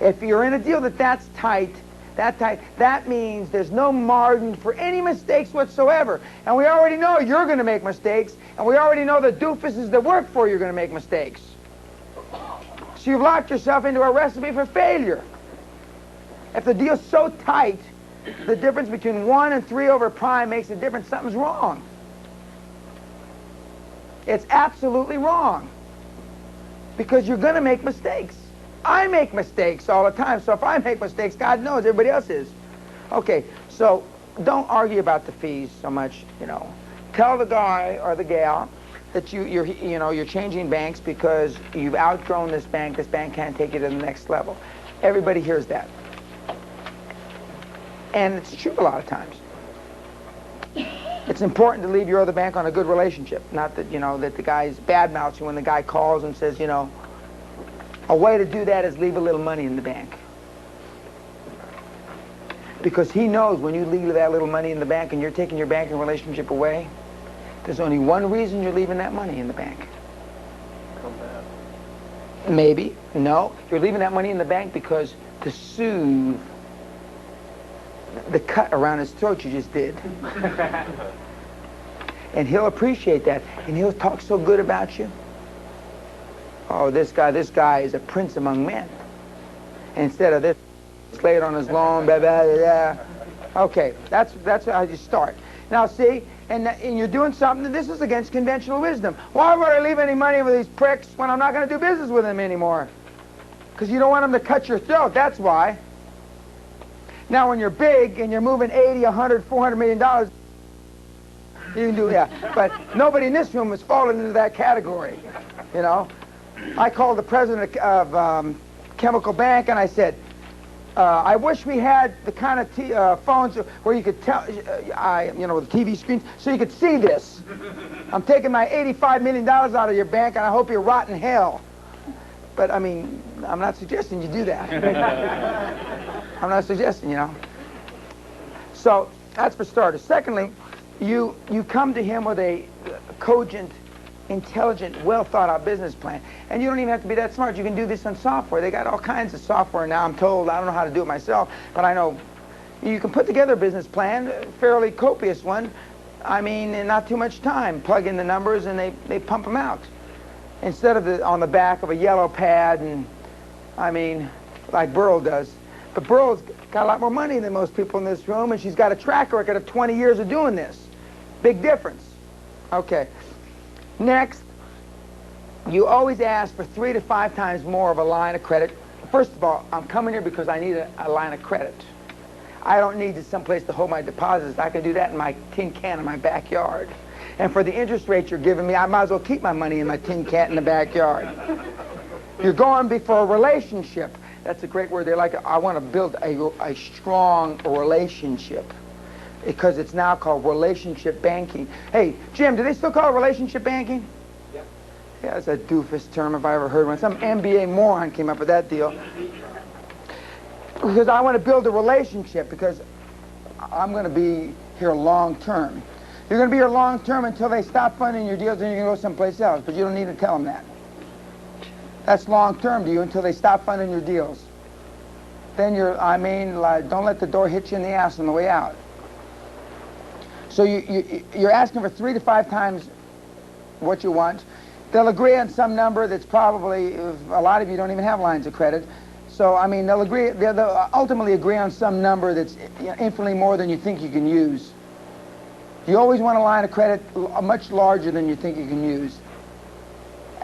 If you're in a deal that's tight, that means there's no margin for any mistakes whatsoever. And we already know you're going to make mistakes, and we already know the doofuses that work for you are going to make mistakes. So you've locked yourself into a recipe for failure. If the deal's so tight, the difference between 1 and 3 over prime makes a difference, something's wrong. It's absolutely wrong. Because you're going to make mistakes. I make mistakes all the time, so if I make mistakes, God knows everybody else is. Okay, so don't argue about the fees so much, you know. Tell the guy or the gal that you're changing banks because you've outgrown this bank can't take you to the next level. Everybody hears that. And it's true a lot of times. It's important to leave your other bank on a good relationship, not that, that the guy's bad-mouths you when the guy calls and says, a way to do that is leave a little money in the bank. Because he knows when you leave that little money in the bank and you're taking your banking relationship away, there's only one reason you're leaving that money in the bank. Come back. Maybe. No. You're leaving that money in the bank because to soothe the cut around his throat you just did. And he'll appreciate that. And he'll talk so good about you. Oh, this guy is a prince among men. And instead of this, lay it on his lawn, blah, blah, blah, blah. Okay, that's how you start. Now see, and you're doing something, this is against conventional wisdom. Why would I leave any money with these pricks when I'm not going to do business with them anymore? Because you don't want them to cut your throat, that's why. Now when you're big and you're moving 80, 100, $400 million, you can do, yeah. But nobody in this room has fallen into that category, I called the president of Chemical Bank and I said, I wish we had the kind of phones where you could tell, with TV screens, so you could see this. I'm taking my $85 million out of your bank and I hope you rot in hell. But I mean, I'm not suggesting you do that. I'm not suggesting, So that's for starters. Secondly, you come to him with a cogent, intelligent, well-thought-out business plan. And you don't even have to be that smart. You can do this on software. They got all kinds of software now, I'm told. I don't know how to do it myself, but I know you can put together a business plan, a fairly copious one. I mean, in not too much time. Plug in the numbers and they pump them out. Instead of on the back of a yellow pad and, I mean, like Burl does. But Burl's got a lot more money than most people in this room, and she's got a track record of 20 years of doing this. Big difference. Okay. Next, you always ask for 3 to 5 times more of a line of credit. First of all, I'm coming here because I need a line of credit. I don't need someplace to hold my deposits. I can do that in my tin can in my backyard. And for the interest rate you're giving me, I might as well keep my money in my tin can in the backyard. You're going before a relationship. That's a great word. I want to build a strong relationship. Because it's now called relationship banking. Hey, Jim, do they still call it relationship banking? Yep. Yeah, it's a doofus term if I ever heard one. Some MBA moron came up with that deal. Because I want to build a relationship because I'm going to be here long term. You're going to be here long term until they stop funding your deals and you're going to go someplace else. But you don't need to tell them that. That's long term to you until they stop funding your deals. Then don't let the door hit you in the ass on the way out. So you're asking for 3 to 5 times what you want. They'll agree on some number that's probably, a lot of you don't even have lines of credit. So, I mean, they'll ultimately agree on some number that's infinitely more than you think you can use. You always want a line of credit much larger than you think you can use.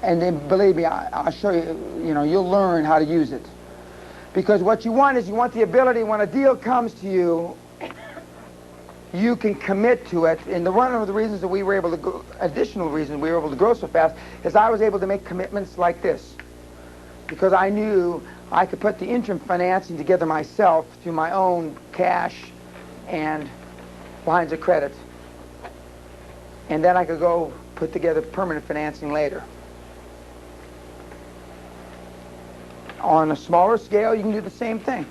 And then, believe me, I'll show you, you'll learn how to use it. Because what you want is you want the ability when a deal comes to you, you can commit to it. And one of the reasons that we were able to go, additional reason we were able to grow so fast, is I was able to make commitments like this. Because I knew I could put the interim financing together myself through my own cash and lines of credit. And then I could go put together permanent financing later. On a smaller scale, you can do the same thing.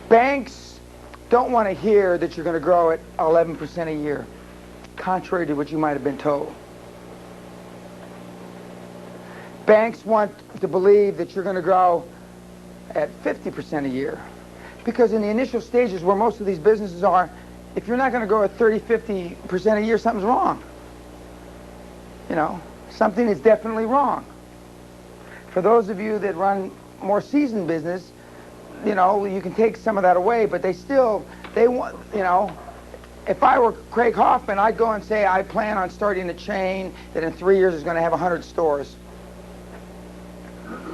Banks don't want to hear that you're going to grow at 11% a year, contrary to what you might have been told. Banks want to believe that you're going to grow at 50% a year. Because in the initial stages where most of these businesses are, if you're not going to grow at 30, 50% a year, something's wrong. You know, something is definitely wrong. For those of you that run more seasoned business, you know, you can take some of that away, but they want, you know, if I were Craig Hoffman, I'd go and say, I plan on starting a chain that in 3 years is going to have 100 stores.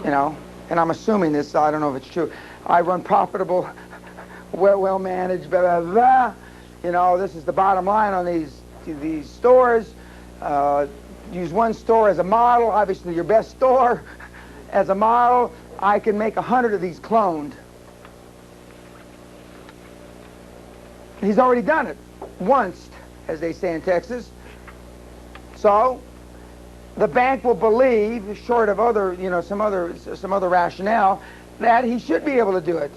You know, and I'm assuming this, so I don't know if it's true. I run profitable, well managed, blah, blah, blah. You know, this is the bottom line on these stores. Use one store as a model, obviously your best store as a model. I can make 100 of these cloned. He's already done it once, as they say in Texas. So the bank will believe, short of other, you know, some other rationale, that he should be able to do it.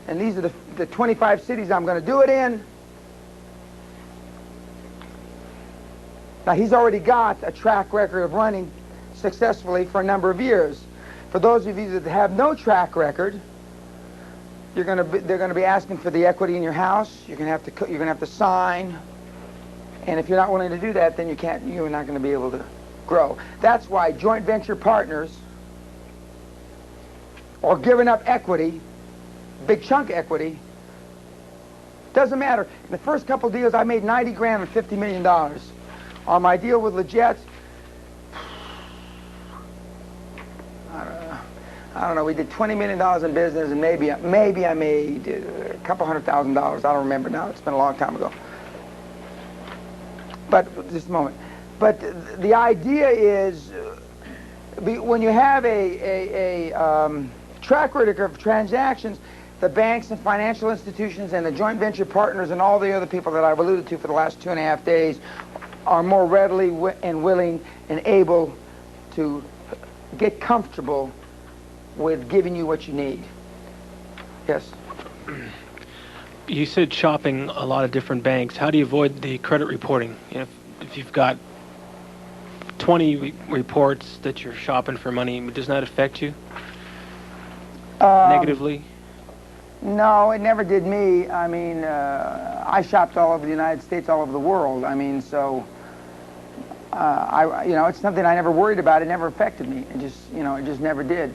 And these are the 25 cities I'm going to do it in. Now, he's already got a track record of running successfully for a number of years. For those of you that have no track record, they're going to be asking for the equity in your house. You're going to have to sign. And if you're not willing to do that, then you're not going to be able to grow. That's why joint venture partners, or giving up equity, big chunk equity, doesn't matter. In the first couple deals, I made 90 grand and $50 million. On my deal with Leggett, I don't know, we did $20 million in business, and maybe I made a couple $100,000. I don't remember now. It's been a long time ago. But just a moment. But the idea is, when you have a track record of transactions, the banks and financial institutions and the joint venture partners and all the other people that I've alluded to for the last 2.5 days are more readily and willing and able to get comfortable with giving you what you need. Yes? You said shopping a lot of different banks. How do you avoid the credit reporting? You know, if you've got 20 reports that you're shopping for money, does that affect you negatively? No, it never did me. I mean, I shopped all over the United States, all over the world. I mean, so you know, it's something I never worried about. It never affected me. It just, you know, it just never did.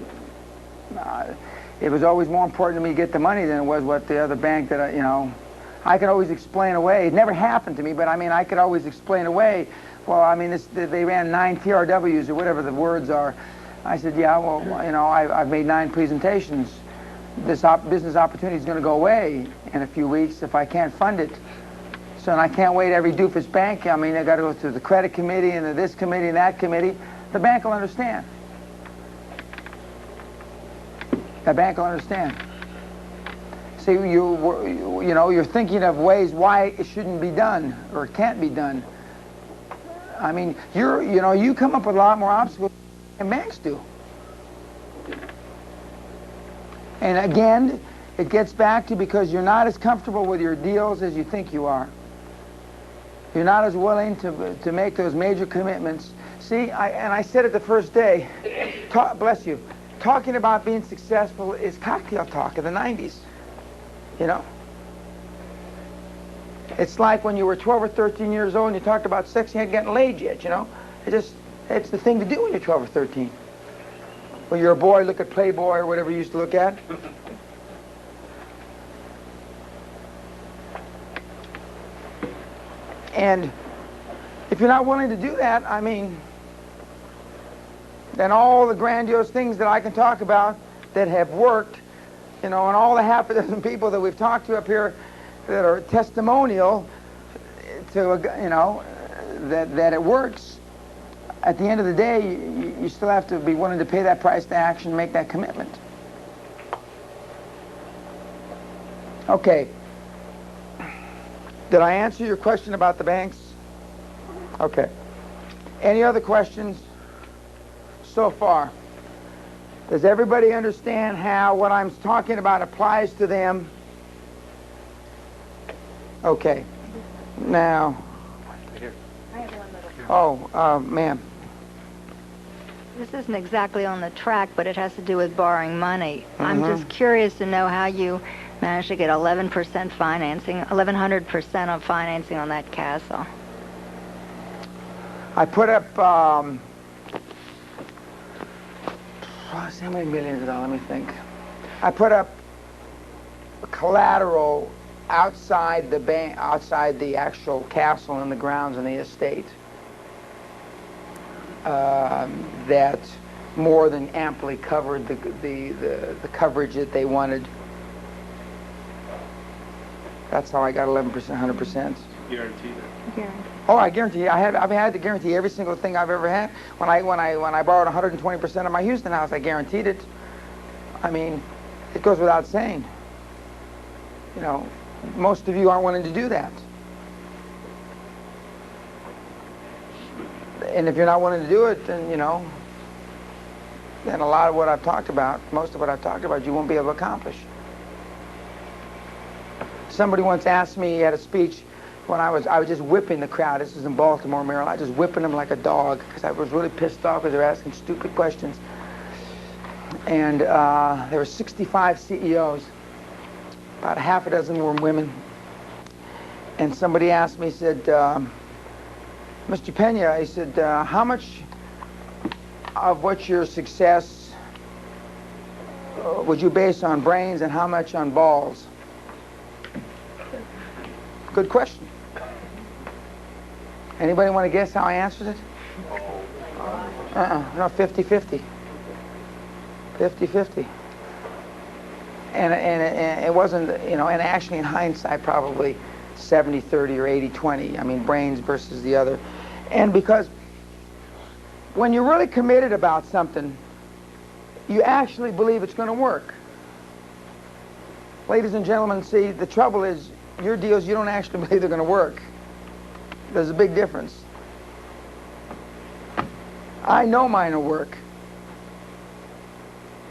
It was always more important to me to get the money than it was what the other bank that you know, I could always explain away. It never happened to me, but I mean, I could always explain away. Well, I mean, they ran 9 TRWs or whatever the words are. I said, yeah, well, you know, I've made 9 presentations. This business opportunity is going to go away in a few weeks if I can't fund it. So, and I can't wait every doofus bank. I mean, I got to go through the credit committee and this committee and that committee. The bank will understand. The bank will understand. See, you know, you're thinking of ways why it shouldn't be done or can't be done. I mean, you come up with a lot more obstacles than banks do. And again, it gets back to because you're not as comfortable with your deals as you think you are. You're not as willing to make those major commitments. See, I said it the first day, bless you, talking about being successful is cocktail talk of the 90s, you know? It's like when you were 12 or 13 years old and you talked about sex, you hadn't gotten laid yet, you know? It's the thing to do when you're 12 or 13. When you're a boy, look at Playboy or whatever you used to look at. And if you're not willing to do that, I mean, then all the grandiose things that I can talk about that have worked, you know, and all the half a dozen people that we've talked to up here that are testimonial to, you know, that it works, at the end of the day, you still have to be willing to pay that price to action, make that commitment. Okay. Did I answer your question about the banks? Okay. Any other questions so far? Does everybody understand how what I'm talking about applies to them Okay. Now. Oh, ma'am. This isn't exactly on the track, but it has to do with borrowing money. I'm just curious to know how you managed to get 11% financing, 1,100% of financing on that castle. I put up, how many millions of dollars? Let me think. I put up collateral outside the bank, outside the actual castle and the grounds and the estate. That more than amply covered the coverage that they wanted. That's how I got 11%, 100%. Guaranteed it. Guaranteed. Oh, I guarantee. I've had to guarantee every single thing I've ever had. When I borrowed 120% of my Houston house, I guaranteed it. I mean, it goes without saying. You know, most of you aren't willing to do that. And if you're not willing to do it, then, you know, then a lot of what I've talked about, most of what I've talked about, you won't be able to accomplish. Somebody once asked me at a speech when I was just whipping the crowd. This was in Baltimore, Maryland. I was just whipping them like a dog because I was really pissed off because they were asking stupid questions. And there were 65 CEOs. About a half a dozen were women. And somebody asked me, he said, Mr. Pena, he said, how much of what's your success would you base on brains and how much on balls? Good question. Anybody want to guess how I answered it? No, 50-50. 50-50. And it wasn't, you know, and actually in hindsight probably 70-30 or 80-20. I mean, brains versus the other. And because when you're really committed about something, you actually believe it's going to work. Ladies and gentlemen, see, the trouble is your deals, you don't actually believe they're going to work. There's a big difference. I know mine will work.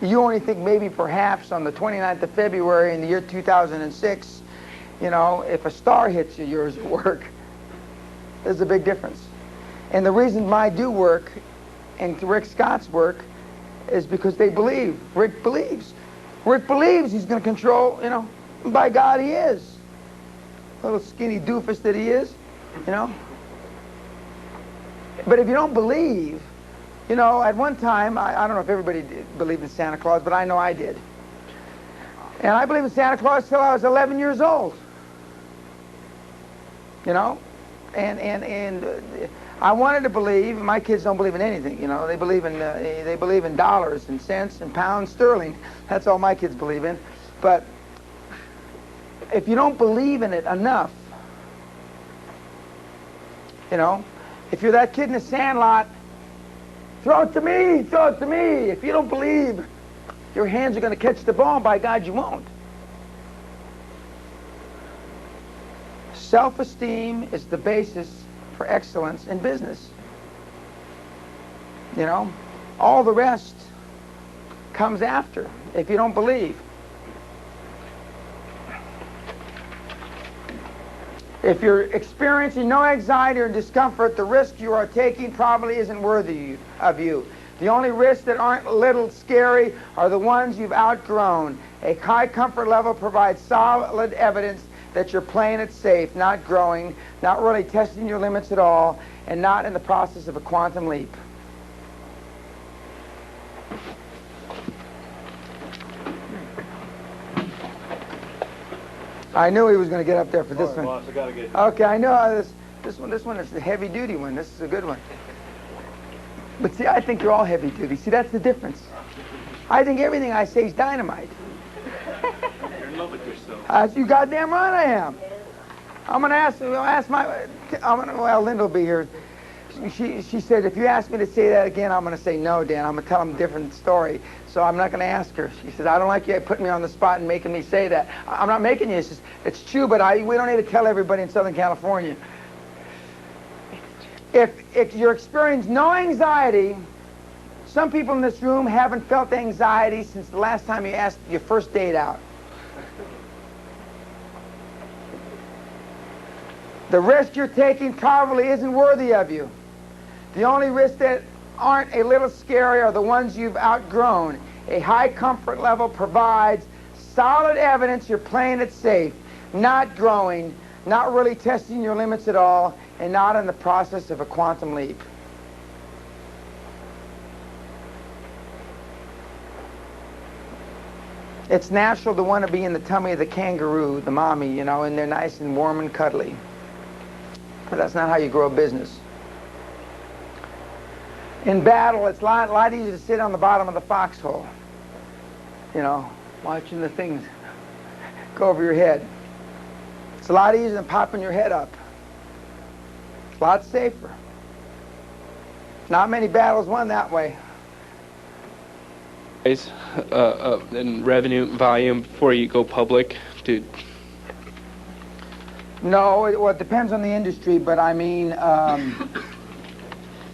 You only think maybe perhaps on the 29th of February in the year 2006, you know, if a star hits you, yours will work. There's a big difference. And the reason mine do work and Rick Scott's work is because they believe. Rick believes. Rick believes he's going to control, you know, and by God he is. Little skinny doofus that he is, you know. But if you don't believe, you know, at one time, I don't know if everybody believed in Santa Claus, but I know I did. And I believed in Santa Claus till I was 11 years old. You know? And I wanted to believe. My kids don't believe in anything, you know. They believe in dollars and cents and pounds sterling. That's all my kids believe in. But if you don't believe in it enough, you know, if you're that kid in the sandlot, throw it to me, throw it to me. If you don't believe your hands are going to catch the ball, by God, you won't. Self-esteem is the basis for excellence in business. You know, all the rest comes after if you don't believe. If you're experiencing no anxiety or discomfort, the risk you are taking probably isn't worthy of you. The only risks that aren't a little scary are the ones you've outgrown. A high comfort level provides solid evidence that you're playing it safe, not growing, not really testing your limits at all, and not in the process of a quantum leap. I knew he was going to get up there for this one. Boss, I gotta get Okay, I know this one is the heavy duty one. This is a good one. But see, I think you're all heavy duty. See, that's the difference. I think everything I say is dynamite. You're in love with yourself. You goddamn right I am. I'm going to ask my, well, Linda will be here. She said, if you ask me to say that again, I'm going to say no, Dan. I'm going to tell him a different story. So I'm not going to ask her. She says, I don't like you putting me on the spot and making me say that. I'm not making you. It's true, but we don't need to tell everybody in Southern California. If you're experiencing no anxiety, some people in this room haven't felt anxiety since the last time you asked your first date out. The risk you're taking probably isn't worthy of you. The only risks that aren't a little scary are the ones you've outgrown. A high comfort level provides solid evidence you're playing it safe, not growing, not really testing your limits at all, and not in the process of a quantum leap. It's natural to want to be in the tummy of the kangaroo, the mommy, you know, and they're nice and warm and cuddly. But that's not how you grow a business. In battle, it's a lot easier to sit on the bottom of the foxhole, you know, watching the things go over your head. It's a lot easier than popping your head up. It's a lot safer. Not many battles won that way. And revenue volume before you go public, dude? No, well, it depends on the industry, but I mean, I've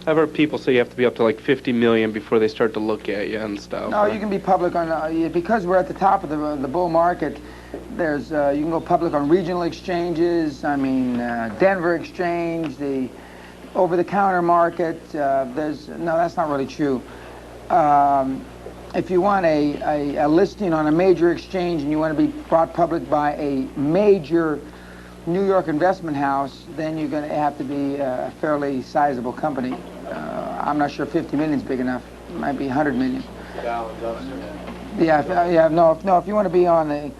heard people say you have to be up to like 50 million before they start to look at you and stuff. no, you can be public on, because we're at the top of the bull market, there's, you can go public on regional exchanges, I mean, Denver Exchange, the over-the-counter market, no, that's not really true. If you want a listing on a major exchange and you want to be brought public by a major New York investment house, then you're going to have to be a fairly sizable company. I'm not sure 50 million is big enough. It might be 100 million. Yeah, no, if you want to be on the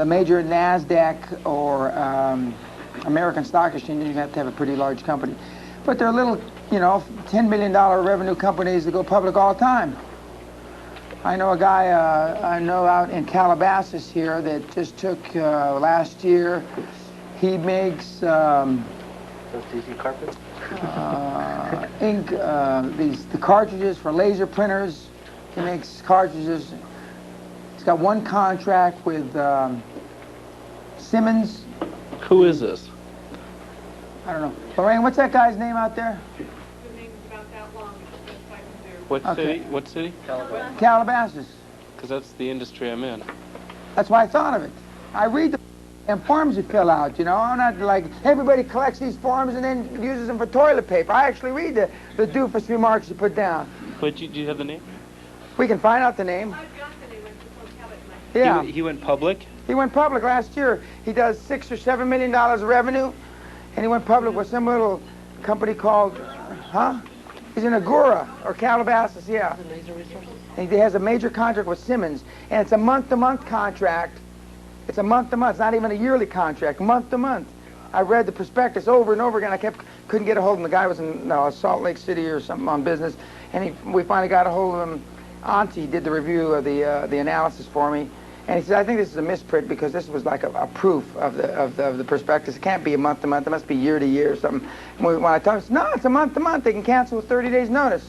major NASDAQ or American Stock Exchange, then you have to have a pretty large company. But there are little, you know, $10 million revenue companies that go public all the time. I know a guy I know out in Calabasas here that just took last year. He makes Those DC carpets? ink, the cartridges for laser printers. He makes cartridges. He's got one contract with Simmons. Who is this? I don't know. Lorraine, what's that guy's name out there? What Okay. city? What city? Calabasas. Because that's the industry I'm in. That's why I thought of it. I read the and forms you fill out, you know. I'm not like, everybody collects these forms and then uses them for toilet paper. I actually read the doofus remarks you put down. But do you have the name? We can find out the name. Yeah. He went public? He went public last year. He does $6 or $7 million of revenue, and he went public with some little company called, He's in Agoura or Calabasas, yeah. And he has a major contract with Simmons, and it's a month-to-month contract. It's a month-to-month. It's not even a yearly contract. Month-to-month. I read the prospectus over and over again. I couldn't get a hold of him. The guy was in Salt Lake City or something on business, and we finally got a hold of him. Auntie did the review of the analysis for me. And he said, I think this is a misprint because this was like a proof of the prospectus. It can't be a month-to-month. It must be year-to-year or something. And when I told him, no, it's a month-to-month. They can cancel with 30 days' notice.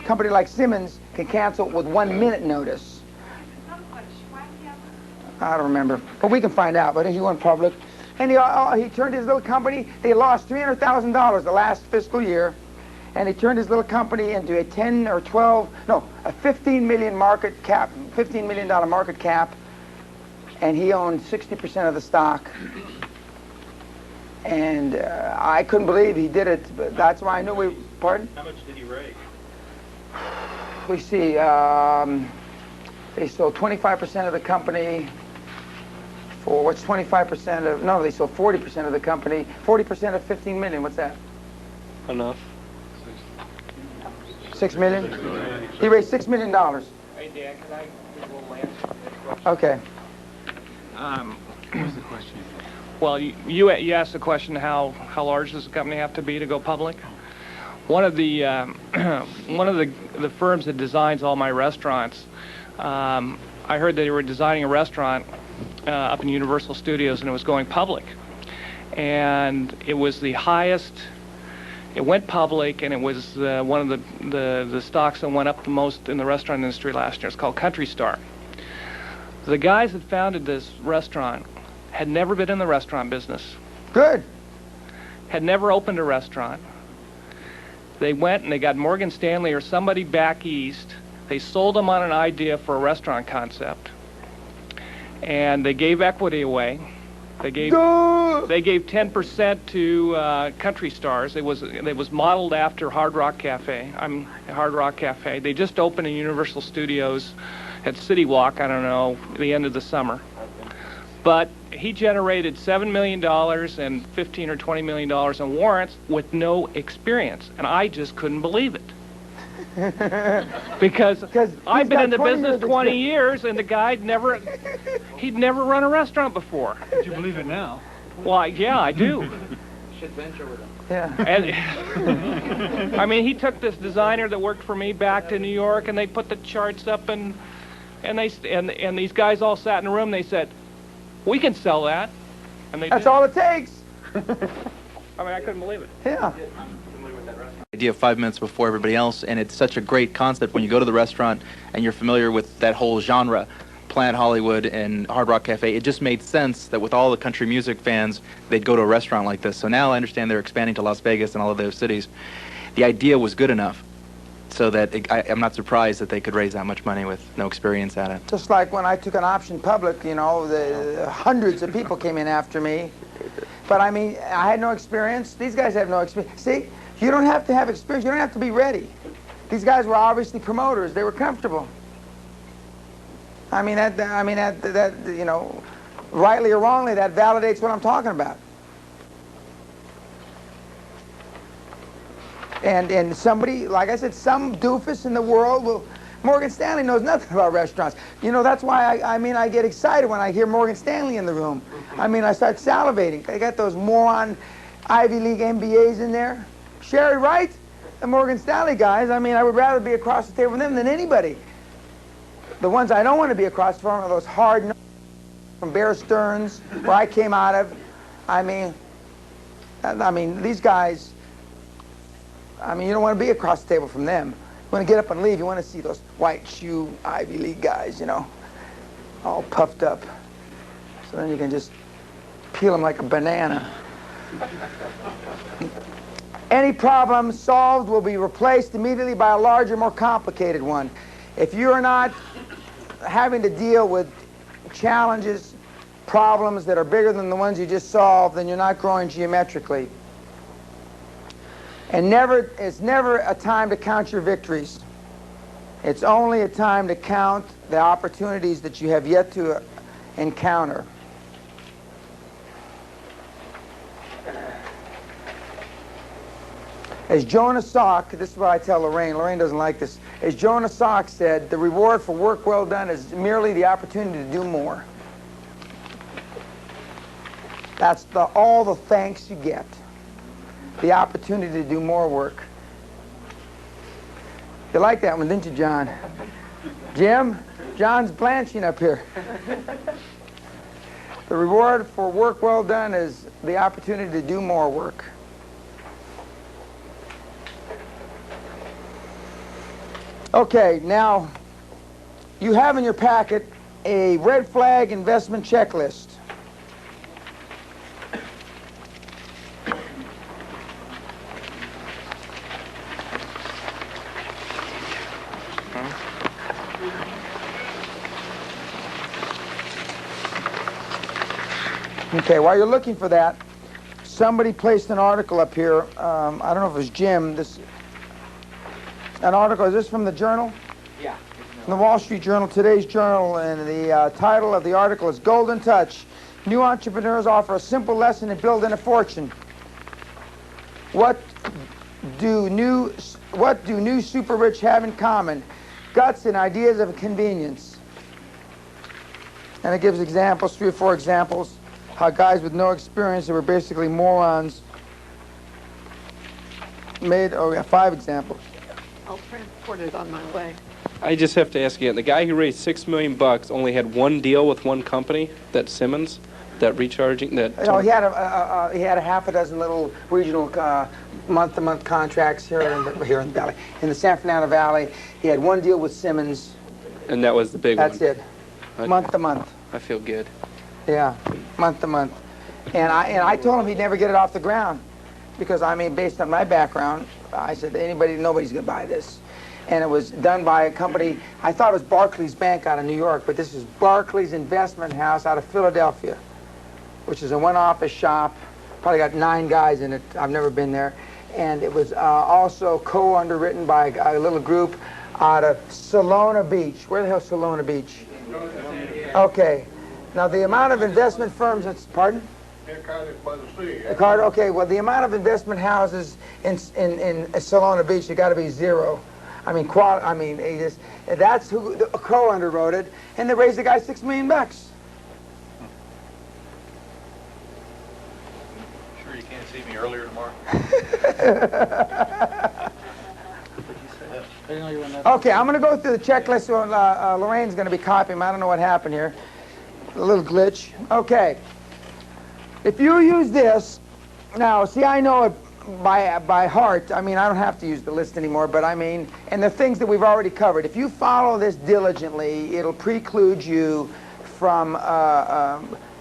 A company like Simmons can cancel with 1 minute notice. I don't remember. But we can find out. But he went public. And he turned his little company. They lost $300,000 the last fiscal year. And he turned his little company into a $15 million market cap, $15 million market cap, and he owned 60% of the stock. And I couldn't believe he did it, but that's why I knew we, pardon? How much did he raise? We see, they sold 25% of the company for, what's 25% of, no, they sold 40% of the company, 40% of 15 million, what's that? Enough. 6 million? He raised $6 million. Hey, Dan, can I give a little answer to this question? Okay. What was the question? Well, you asked the question, how large does the company have to be to go public? One of the firms that designs all my restaurants, I heard they were designing a restaurant up in Universal Studios, and it was going public. And it was the highest. It went public, and it was one of the stocks that went up the most in the restaurant industry last year. It's called Country Star. The guys that founded this restaurant had never been in the restaurant business. Good. Had never opened a restaurant. They went and they got Morgan Stanley or somebody back east. They sold them on an idea for a restaurant concept. And they gave equity away. They gave 10% to Country Stars. It was modeled after Hard Rock Cafe. Hard Rock Cafe. They just opened in Universal Studios at City Walk, I don't know, the end of the summer. But he generated $7 million and $15 or $20 million in warrants with no experience, and I just couldn't believe it. Because I've been in the business 20 years, and the guy he'd never run a restaurant before. But you believe it now. Well, yeah, I do. You should venture with him. Yeah. And, I mean, he took this designer that worked for me back to New York, and they put the charts up, and these guys all sat in a room. They said, "We can sell that," and they That's did. all it takes. I mean, I couldn't believe it. Yeah. Idea of 5 minutes before everybody else, and it's such a great concept when you go to the restaurant and you're familiar with that whole genre, Planet Hollywood and Hard Rock Cafe. It just made sense that with all the country music fans, they'd go to a restaurant like this. So now I understand they're expanding to Las Vegas and all of those cities. The idea was good enough so that I'm not surprised that they could raise that much money with no experience at it. Just like when I took an option public, you know, the hundreds of people came in after me. But I mean, I had no experience. These guys have no experience. See, you don't have to have experience. You don't have to be ready. These guys were obviously promoters. They were comfortable. I mean, that you know, rightly or wrongly, that validates what I'm talking about. And somebody, like I said, some doofus in the world will. Morgan Stanley knows nothing about restaurants. You know, that's why I get excited when I hear Morgan Stanley in the room. I mean, I start salivating. They got those moron Ivy League MBAs in there. Sherry Wright, the Morgan Stanley guys, I mean, I would rather be across the table from them than anybody. The ones I don't want to be across from are those hard from Bear Stearns, where I came out of. I mean, these guys, I mean, you don't want to be across the table from them. You want to get up and leave. You want to see those white shoe Ivy League guys, you know, all puffed up. So then you can just peel them like a banana. Any problem solved will be replaced immediately by a larger, more complicated one. If you're not having to deal with challenges, problems that are bigger than the ones you just solved, then you're not growing geometrically. And it's never a time to count your victories. It's only a time to count the opportunities that you have yet to encounter. As Jonah Salk, this is what I tell Lorraine. Lorraine doesn't like this. As Jonah Salk said, the reward for work well done is merely the opportunity to do more. That's all the thanks you get. The opportunity to do more work. You like that one, didn't you, John? Jim? John's blanching up here. The reward for work well done is the opportunity to do more work. Okay, now, you have in your packet a red flag investment checklist. Okay, while you're looking for that, somebody placed an article up here. I don't know if it was Jim. An article, is this from the Journal? Yeah. From the Wall Street Journal, today's Journal, and the title of the article is Golden Touch. New entrepreneurs offer a simple lesson in building a fortune. What do new super rich have in common? Guts and ideas of convenience. And it gives examples, 3 or 4 examples, how guys with no experience that were basically morons made, 5 examples. I'll transport it on my way. I just have to ask again. The guy who raised $6 million only had one deal with one company, that Simmons, that recharging, that. No, he had a half a dozen little regional month-to-month contracts here in the valley. In the San Fernando Valley, he had one deal with Simmons. And that was the big one. That's it. Month to month. I feel good. Yeah, month to month. And I told him he'd never get it off the ground, because I mean, based on my background, I said nobody's gonna buy this. And it was done by a company, I thought it was Barclays Bank out of New York, but this is Barclays Investment House out of Philadelphia. which is a one-office shop. Probably got 9 guys in it. I've never been there. And it was also co-underwritten by a little group out of Solona Beach. Where the hell is Solona Beach? Okay. Now the amount of investment firms, pardon? By the sea. Okay, well the amount of investment houses in Solona Beach, you got to be 0. I mean, that's who co-underwrote it, and they raised the guy $6 million. Sure you can't see me earlier tomorrow? Okay, I'm going to go through the checklist. Lorraine's going to be copying. I don't know what happened here. A little glitch. Okay. If you use this, now, see, I know it by heart. I mean, I don't have to use the list anymore, but I mean, and the things that we've already covered. If you follow this diligently, it'll preclude you from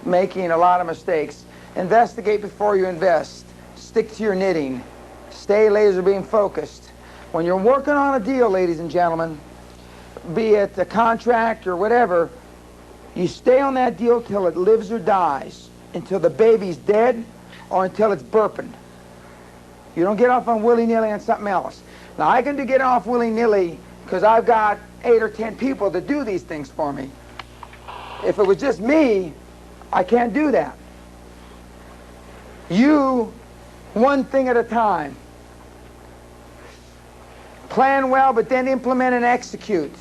making a lot of mistakes. Investigate before you invest. Stick to your knitting. Stay laser beam focused. When you're working on a deal, ladies and gentlemen, be it a contract or whatever, you stay on that deal till it lives or dies, until the baby's dead or until it's burping. You don't get off on willy-nilly on something else. Now, I can get off willy-nilly because I've got 8 or 10 people that do these things for me. If it was just me, I can't do that. You, one thing at a time. Plan well, but then implement and execute.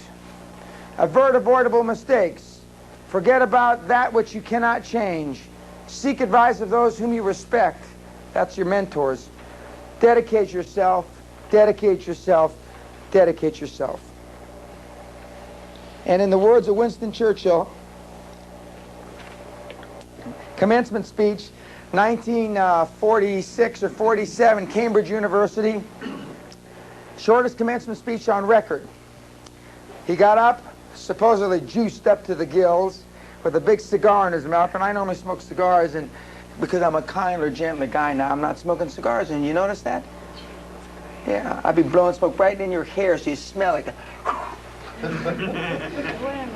Avert avoidable mistakes. Forget about that which you cannot change. Seek advice of those whom you respect. That's your mentors. Dedicate yourself, dedicate yourself, dedicate yourself. And in the words of Winston Churchill, commencement speech, 1946 or 47, Cambridge University. Shortest commencement speech on record. He got up, supposedly juiced up to the gills, with a big cigar in his mouth, and I normally smoke cigars, and because I'm a kinder, gentler guy now, I'm not smoking cigars, and you notice that? Yeah, I'd be blowing smoke right in your hair so you smell like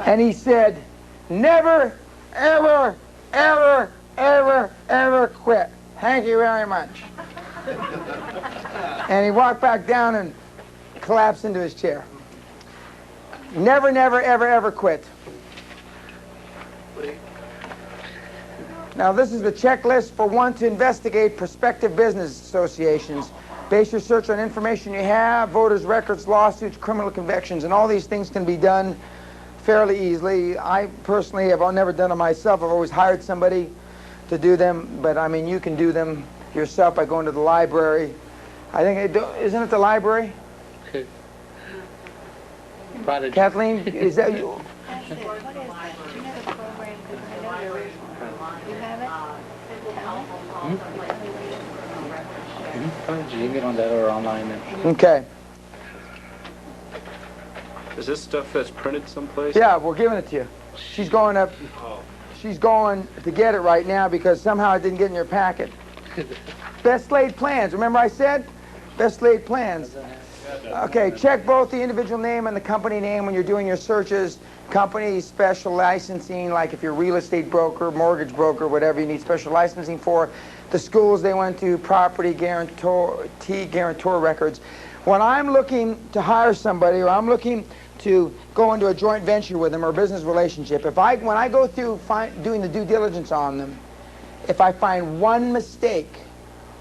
And he said, never, ever, ever, ever, ever quit. Thank you very much. And he walked back down and collapsed into his chair. Never, never, ever, ever quit. Now, this is the checklist for one to investigate prospective business associations. Base your search on information you have, voters' records, lawsuits, criminal convictions, and all these things can be done fairly easily. I personally have never done them myself. I've always hired somebody to do them, but I mean, you can do them yourself by going to the library. I think, isn't it the library? Kathleen, is that you? That's it. What is that? Do you know the program? Because I know there is one. You have it? You can get on that or online. Okay. Is this stuff that's printed someplace? Yeah, we're giving it to you. She's going up. She's going to get it right now because somehow it didn't get in your packet. Best laid plans. Remember I said? Best laid plans. Okay, check both the individual name and the company name when you're doing your searches. Company, special licensing, like if you're a real estate broker, mortgage broker, whatever you need special licensing for. The schools they went to, property guarantor records. When I'm looking to hire somebody or I'm looking to go into a joint venture with them or a business relationship, when I go through doing the due diligence on them, if I find one mistake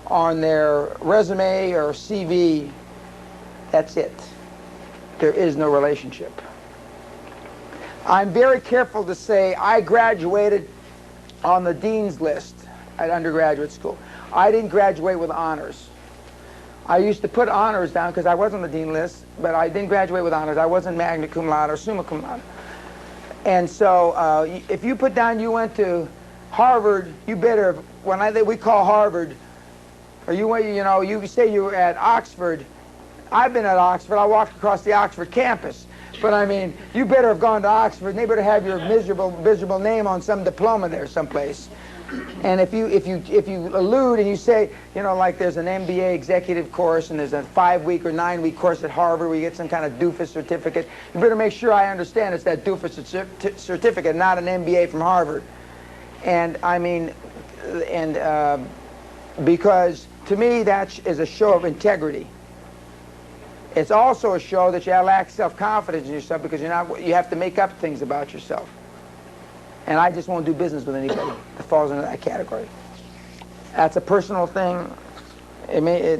on their resume or CV, that's it. There is no relationship. I'm very careful to say I graduated on the dean's list at undergraduate school. I didn't graduate with honors. I used to put honors down because I was on the dean list, but I didn't graduate with honors. I wasn't magna cum laude or summa cum laude. And so if you put down you went to Harvard, you better, we call Harvard, or you say you were at Oxford. I've been at Oxford. I walked across the Oxford campus. But I mean, you better have gone to Oxford, and they better have your miserable name on some diploma there someplace. And if you allude and you say, like there's an MBA executive course and there's a 5-week or 9-week course at Harvard where you get some kind of doofus certificate, you better make sure I understand it's that doofus certificate, not an MBA from Harvard. And I mean, because to me that is a show of integrity. It's also a show that you lack self-confidence in yourself because you have to make up things about yourself. And I just won't do business with anybody that falls into that category. That's a personal thing.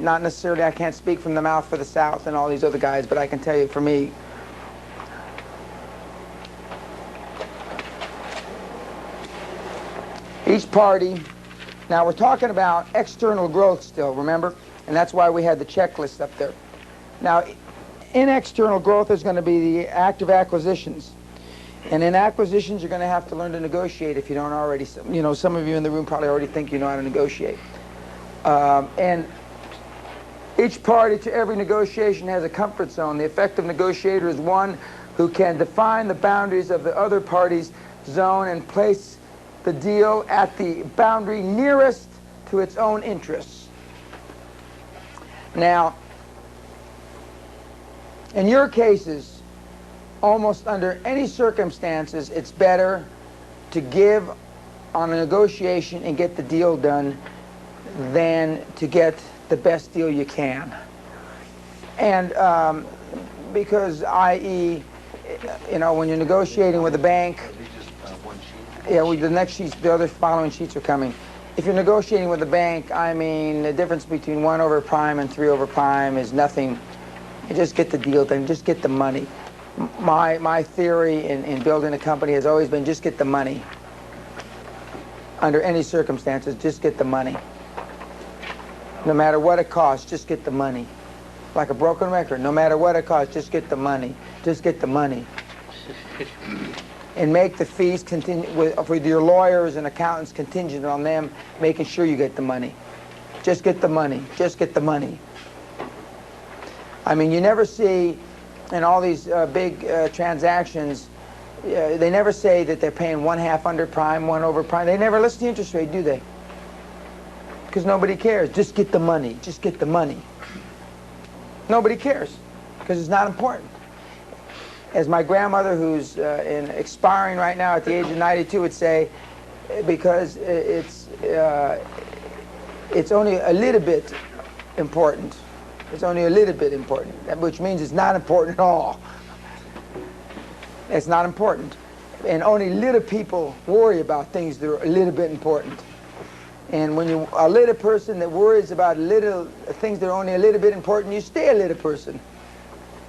Not necessarily, I can't speak from the mouth for the South and all these other guys, but I can tell you for me, each party, now we're talking about external growth still, remember? And that's why we had the checklist up there. Now, in external growth is going to be the active acquisitions. And in acquisitions, you're going to have to learn to negotiate if you don't already. You know, some of you in the room probably already think you know how to negotiate. And each party to every negotiation has a comfort zone. The effective negotiator is one who can define the boundaries of the other party's zone and place the deal at the boundary nearest to its own interests. Now, in your cases, almost under any circumstances, it's better to give on a negotiation and get the deal done than to get the best deal you can. And because, i.e., you know, when you're negotiating with a bank, yeah, the next sheets, the other following sheets are coming. If you're negotiating with a bank, I mean, the difference between 1 over prime and 3 over prime is nothing. You just get the deal done, just get the money. My theory in building a company has always been just get the money. Under any circumstances, just get the money. No matter what it costs, just get the money. Like a broken record, no matter what it costs, just get the money. Just get the money. And make the fees continue with your lawyers and accountants contingent on them making sure you get the money. Just get the money. Just get the money. I mean, you never see in all these big transactions, they never say that they're paying 1/2 under prime, 1 over prime. They never list the interest rate, do they? Because nobody cares. Just get the money. Just get the money. Nobody cares because it's not important. As my grandmother, who's expiring right now at the age of 92, would say, because it's only a little bit important. It's only a little bit important, which means it's not important at all. It's not important. And only little people worry about things that are a little bit important. And when you're a little person that worries about little things that are only a little bit important, you stay a little person.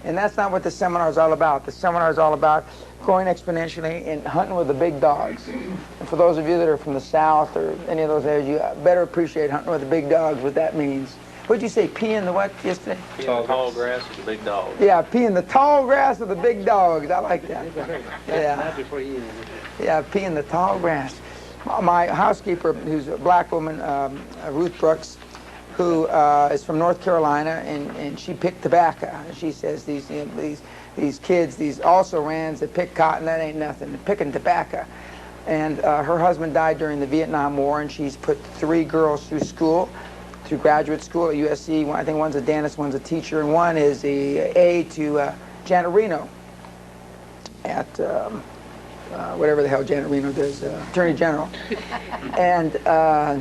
And that's not what the seminar is all about. The seminar is all about growing exponentially and hunting with the big dogs. And for those of you that are from the South or any of those areas, you better appreciate hunting with the big dogs, what that means. What'd you say, pee in the what yesterday? Pee in the tall grass of the big dog. Yeah, pee in the tall grass of the big dogs. I like that. Yeah. Yeah, pee in the tall grass. My housekeeper, who's a black woman, Ruth Brooks, who is from North Carolina, and she picked tobacco. And she says these kids, these also-rans that pick cotton, that ain't nothing. They're picking tobacco. And her husband died during the Vietnam War, and she's put 3 girls through school, through graduate school at USC. I think one's a dentist, one's a teacher, and one is the aide to Janet Reno at whatever the hell Janet Reno does, Attorney General. And yeah,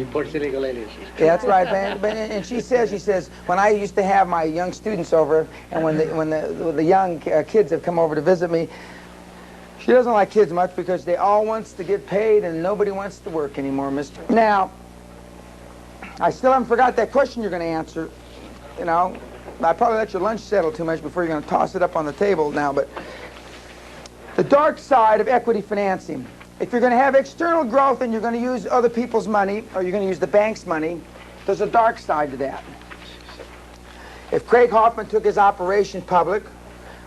that's right, man. And she says, when I used to have my young students over, and when the young kids have come over to visit me, she doesn't like kids much because they all wants to get paid and nobody wants to work anymore, mister. Now, I still haven't forgot that question you're going to answer. You know, I probably let your lunch settle too much before you're going to toss it up on the table now, but the dark side of equity financing. If you're going to have external growth and you're going to use other people's money, or you're going to use the bank's money, there's a dark side to that. If Craig Hoffman took his operation public,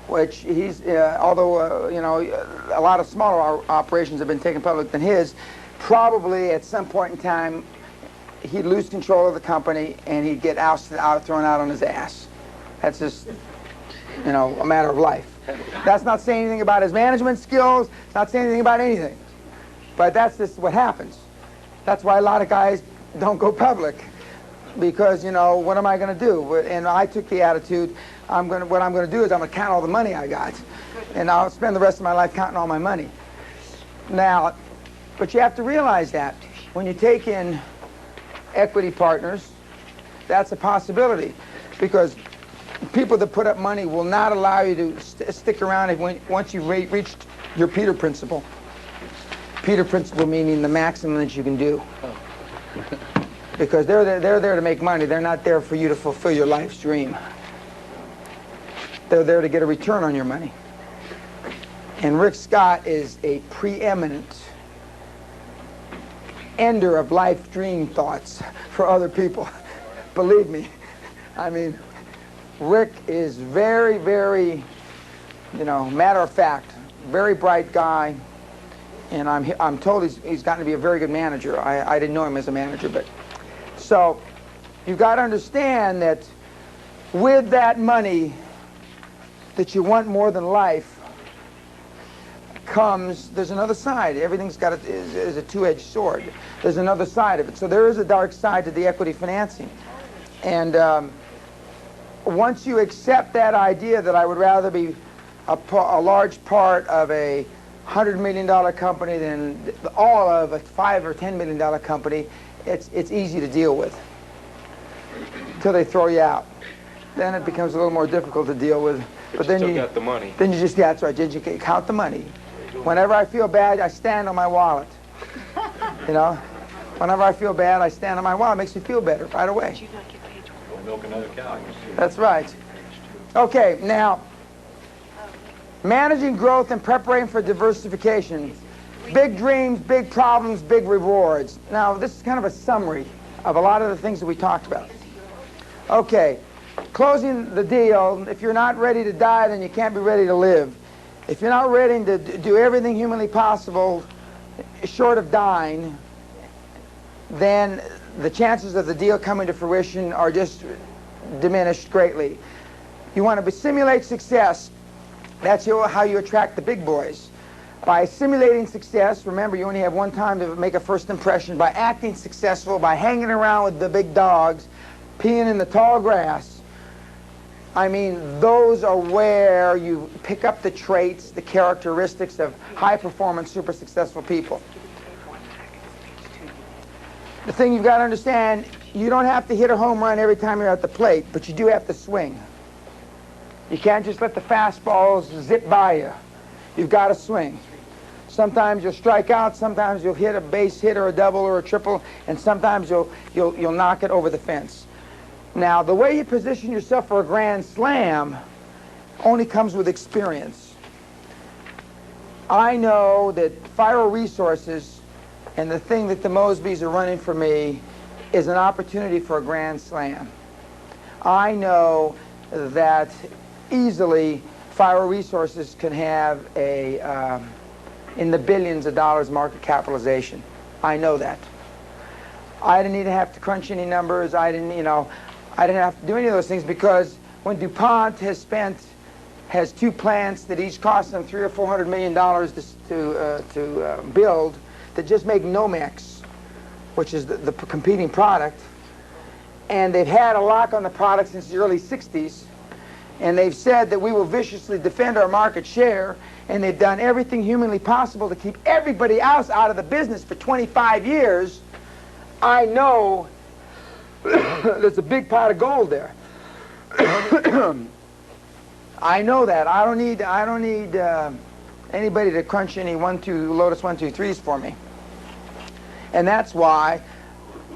which he's, although, you know, a lot of smaller operations have been taken public than his, probably at some point in time, he'd lose control of the company and he'd get ousted out, thrown out on his ass. That's just, you know, a matter of life. That's not saying anything about his management skills. It's not saying anything about anything. But that's just what happens. That's why a lot of guys don't go public. Because, you know, what am I going to do? And I took the attitude, what I'm going to do is I'm going to count all the money I got. And I'll spend the rest of my life counting all my money. Now, but you have to realize that when you take in equity partners, that's a possibility, because people that put up money will not allow you to stick around once you've reached your Peter principle. Peter principle meaning the maximum that you can do. Because they're there to make money. They're not there for you to fulfill your life's dream. They're there to get a return on your money. And Rick Scott is a preeminent ender of life dream thoughts for other people. Believe me. I mean, Rick is very, very, matter of fact, very bright guy. And I'm told he's gotten to be a very good manager. I didn't know him as a manager, but so you've got to understand that with that money that you want more than life there's another side. Everything's got is a two-edged sword. There's another side of it. So there is a dark side to the equity financing. And once you accept that idea that I would rather be a large part of a $100 million company than all of a $5 or $10 million company, it's easy to deal with until they throw you out. Then it becomes a little more difficult to deal with. But then you got the money. Then you just, that's right, you count the money. Whenever I feel bad, I stand on my wallet. Whenever I feel bad, I stand on my wallet. It makes me feel better right away. Milk another cow. That's right. Okay, now, managing growth and preparing for diversification. Big dreams, big problems, big rewards. Now, this is kind of a summary of a lot of the things that we talked about. Okay, closing the deal. If you're not ready to die, then you can't be ready to live. If you're not ready to do everything humanly possible short of dying, then the chances of the deal coming to fruition are just diminished greatly. You want to simulate success. That's how you attract the big boys. By simulating success, remember you only have one time to make a first impression, by acting successful, by hanging around with the big dogs, peeing in the tall grass. I mean, those are where you pick up the traits, the characteristics of high-performance, super successful people. The thing you've got to understand, you don't have to hit a home run every time you're at the plate, but you do have to swing. You can't just let the fastballs zip by you. You've got to swing. Sometimes you'll strike out, sometimes you'll hit a base hit or a double or a triple, and sometimes you'll knock it over the fence. Now, the way you position yourself for a grand slam only comes with experience. I know that Fire Resources and the thing that the Mosbys are running for me is an opportunity for a grand slam. I know that easily Fire Resources can have a in the billions of dollars market capitalization. I know that. I didn't even have to crunch any numbers. I didn't have to do any of those things, because when DuPont has two plants that each cost them $300 or $400 million to build, that just make Nomex, which is the competing product, and they've had a lock on the product since the early 60s, and they've said that we will viciously defend our market share, and they've done everything humanly possible to keep everybody else out of the business for 25 years, I know there's a big pot of gold there. I know that. I don't need anybody to crunch any Lotus 1, 2, 3s for me. And that's why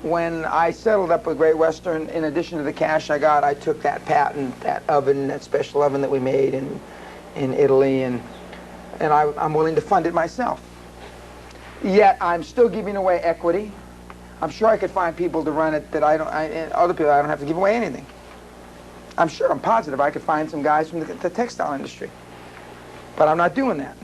when I settled up with Great Western, in addition to the cash I got, I took that patent, that oven, that special oven that we made in Italy, and I'm willing to fund it myself. Yet I'm still giving away equity. I'm sure I could find people to run it that other people I don't have to give away anything. I'm sure, I'm positive I could find some guys from the textile industry. But I'm not doing that.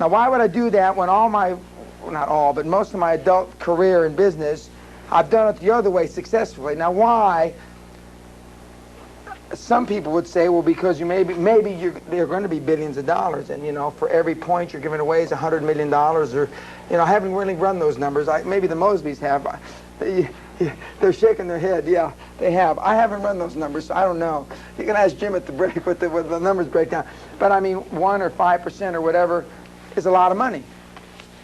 Now, why would I do that when not all, but most of my adult career in business, I've done it the other way successfully? Now, why? Some people would say, well, because they're going to be billions of dollars, and for every point you're giving away is $100 million, or I haven't really run those numbers. Maybe the Mosbys have. They're shaking their head. Yeah, they have. I haven't run those numbers, so I don't know. You can ask Jim at the break what the numbers break down. But I mean, 1 or 5% or whatever is a lot of money.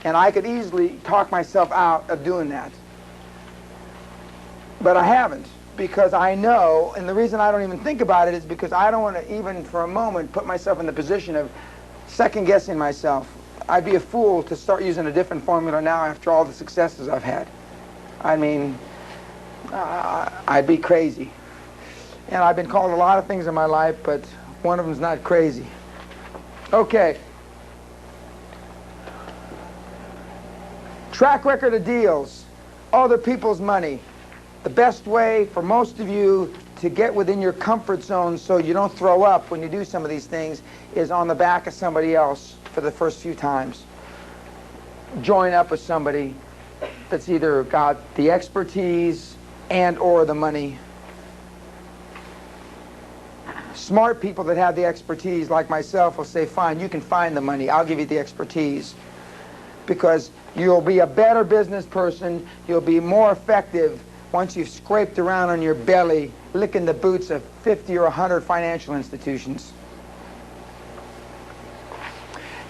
And I could easily talk myself out of doing that. But I haven't, because I know, and the reason I don't even think about it is because I don't want to even for a moment put myself in the position of second-guessing myself. I'd be a fool to start using a different formula now after all the successes I've had. I mean, I'd be crazy. And I've been called a lot of things in my life, but one of them's not crazy. Okay. Track record of deals, other people's money. The best way for most of you to get within your comfort zone so you don't throw up when you do some of these things is on the back of somebody else for the first few times. Join up with somebody that's either got the expertise and or the money. Smart people that have the expertise, like myself, will say, fine, you can find the money. I'll give you the expertise. Because you'll be a better business person. You'll be more effective once you've scraped around on your belly, licking the boots of 50 or 100 financial institutions.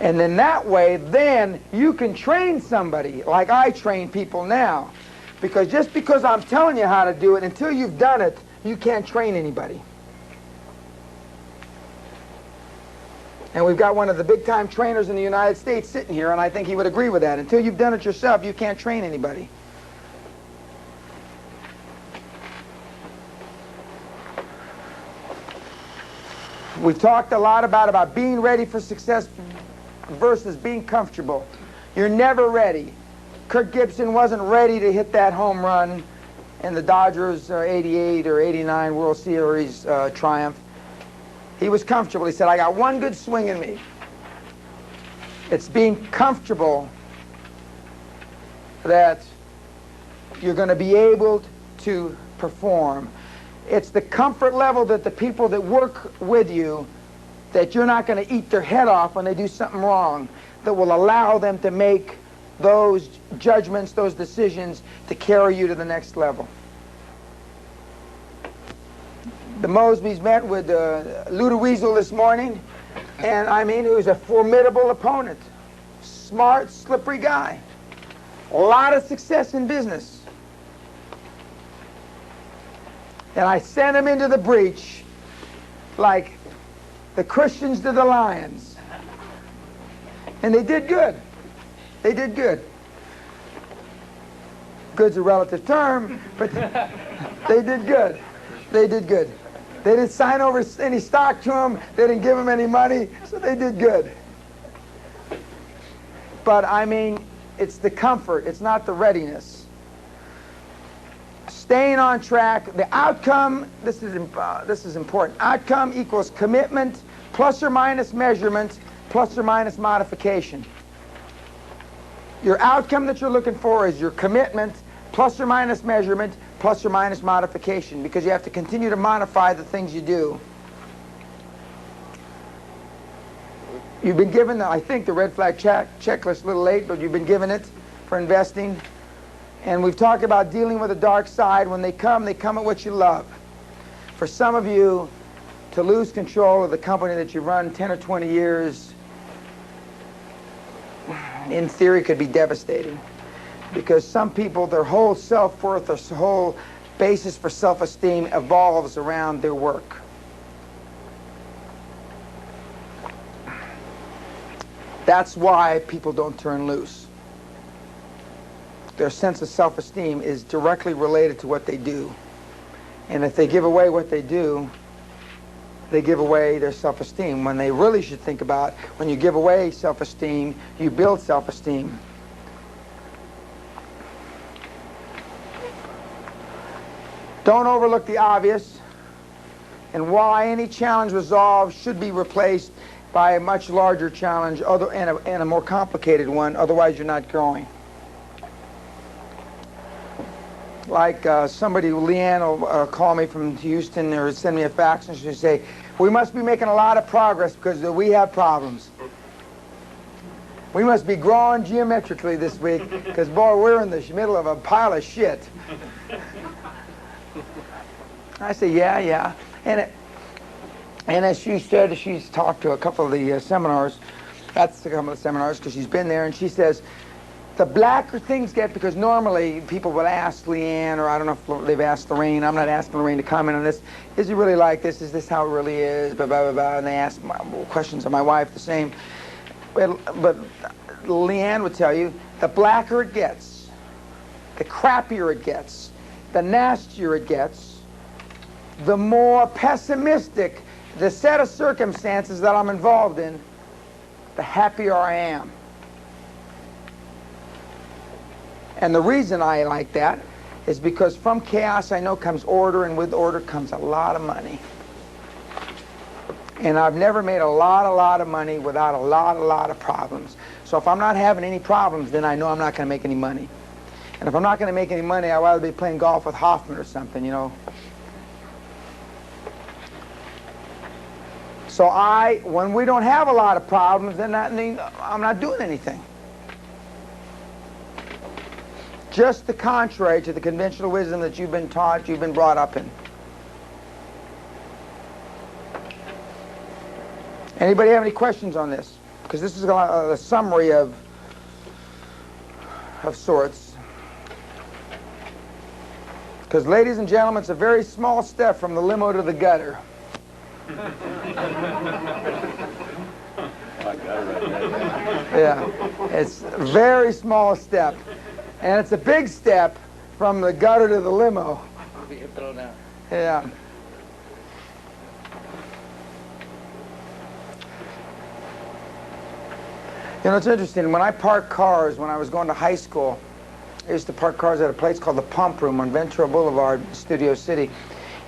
And then that way, then you can train somebody like I train people now. Because just because I'm telling you how to do it, until you've done it, you can't train anybody. And we've got one of the big-time trainers in the United States sitting here, and I think he would agree with that. Until you've done it yourself, you can't train anybody. We've talked a lot about being ready for success versus being comfortable. You're never ready. Kirk Gibson wasn't ready to hit that home run in the Dodgers 88 or 89 World Series triumph. He was comfortable. He said, I got one good swing in me. It's being comfortable that you're going to be able to perform. It's the comfort level that the people that work with you, that you're not going to eat their head off when they do something wrong, that will allow them to make those judgments, those decisions to carry you to the next level. The Mosbys met with Ludoweasel this morning, and I mean, he was a formidable opponent. Smart, slippery guy. A lot of success in business. And I sent him into the breach like the Christians to the lions. And they did good. They did good. Good's a relative term, but they did good. They did good. They didn't sign over any stock to him. They didn't give him any money, so they did good. But I mean, it's the comfort. It's not the readiness. Staying on track. The outcome, this is important. Outcome equals commitment plus or minus measurement plus or minus modification. Your outcome that you're looking for is your commitment plus or minus measurement plus or minus modification, because you have to continue to modify the things you do. You've been given, I think, the red flag checklist a little late, but you've been given it for investing. And we've talked about dealing with the dark side. When they come at what you love. For some of you, to lose control of the company that you run 10 or 20 years, in theory, could be devastating. Because some people, their whole self-worth, their whole basis for self-esteem evolves around their work. That's why people don't turn loose. Their sense of self-esteem is directly related to what they do. And if they give away what they do, they give away their self-esteem. When they really should think about, when you give away self-esteem, you build self-esteem. Don't overlook the obvious, and why any challenge resolved should be replaced by a much larger challenge and a more complicated one, otherwise you're not growing. Like somebody, Leanne will call me from Houston or send me a fax and she'll say, we must be making a lot of progress because we have problems. We must be growing geometrically this week because, boy, we're in the middle of a pile of shit. I say, yeah. And as she said, she's talked to a couple of the seminars. That's a couple of the seminars because she's been there. And she says, the blacker things get, because normally people will ask Leanne, or I don't know if they've asked Lorraine, I'm not asking Lorraine to comment on this, is he really like this, is this how it really is, blah, blah, blah, blah, and they ask questions of my wife the same. But Leanne would tell you, the blacker it gets, the crappier it gets, the nastier it gets, the more pessimistic the set of circumstances that I'm involved in, the happier I am. And the reason I like that is because from chaos I know comes order, and with order comes a lot of money. And I've never made a lot of money without a lot of problems. So if I'm not having any problems, then I know I'm not going to make any money. And if I'm not going to make any money, I'd rather be playing golf with Hoffman or something, you know. So when we don't have a lot of problems, then I'm not doing anything. Just the contrary to the conventional wisdom that you've been taught, you've been brought up in. Anybody have any questions on this? Because this is a summary of sorts. Because, ladies and gentlemen, it's a very small step from the limo to the gutter. Yeah, it's a very small step. And it's a big step from the gutter to the limo. Yeah. You know, it's interesting. When I parked cars, when I was going to high school, I used to park cars at a place called the Pump Room on Ventura Boulevard, Studio City.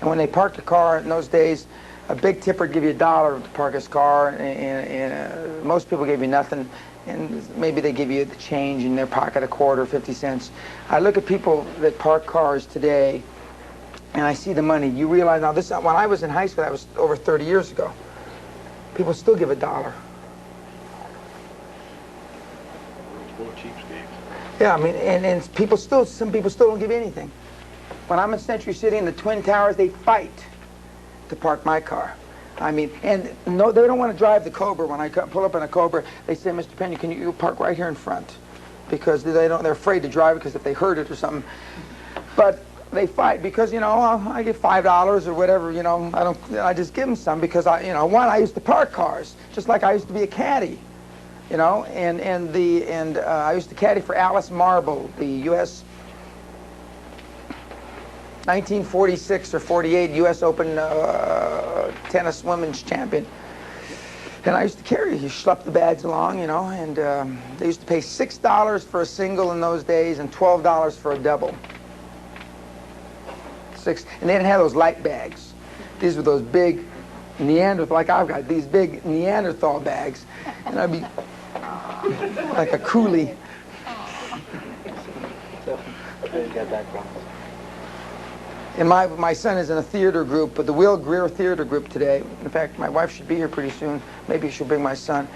And when they parked a car in those days, a big tipper would give you $1 to park his car, and most people gave you nothing. And maybe they give you the change in their pocket, a quarter, 50 cents. I look at people that park cars today, and I see the money. You realize now, when I was in high school, that was over 30 years ago. People still give $1. Yeah, I mean, and some people still don't give anything. When I'm in Century City in the Twin Towers, they fight to park my car. I mean, and no, they don't want to drive the Cobra. When I pull up in a Cobra, they say, Mr. Pena, can you park right here in front? Because they're afraid to drive it, because if they hurt it or something. But they fight because, you know, I get $5 or whatever, you know, I just give them some because I used to park cars, just like I used to be a caddy, you know, and I used to caddy for Alice Marble, the U.S. 1946 or 48 U.S. Open tennis women's champion. And I used to carry, you schlep the bags along, you know, and they used to pay $6 for a single in those days and $12 for a double. And they didn't have those light bags. These were those big Neanderthal, like I've got these big Neanderthal bags. And I'd be like a coolie. And my son is in a theater group, but the Will Greer Theater Group today. In fact, my wife should be here pretty soon. Maybe she'll bring my son.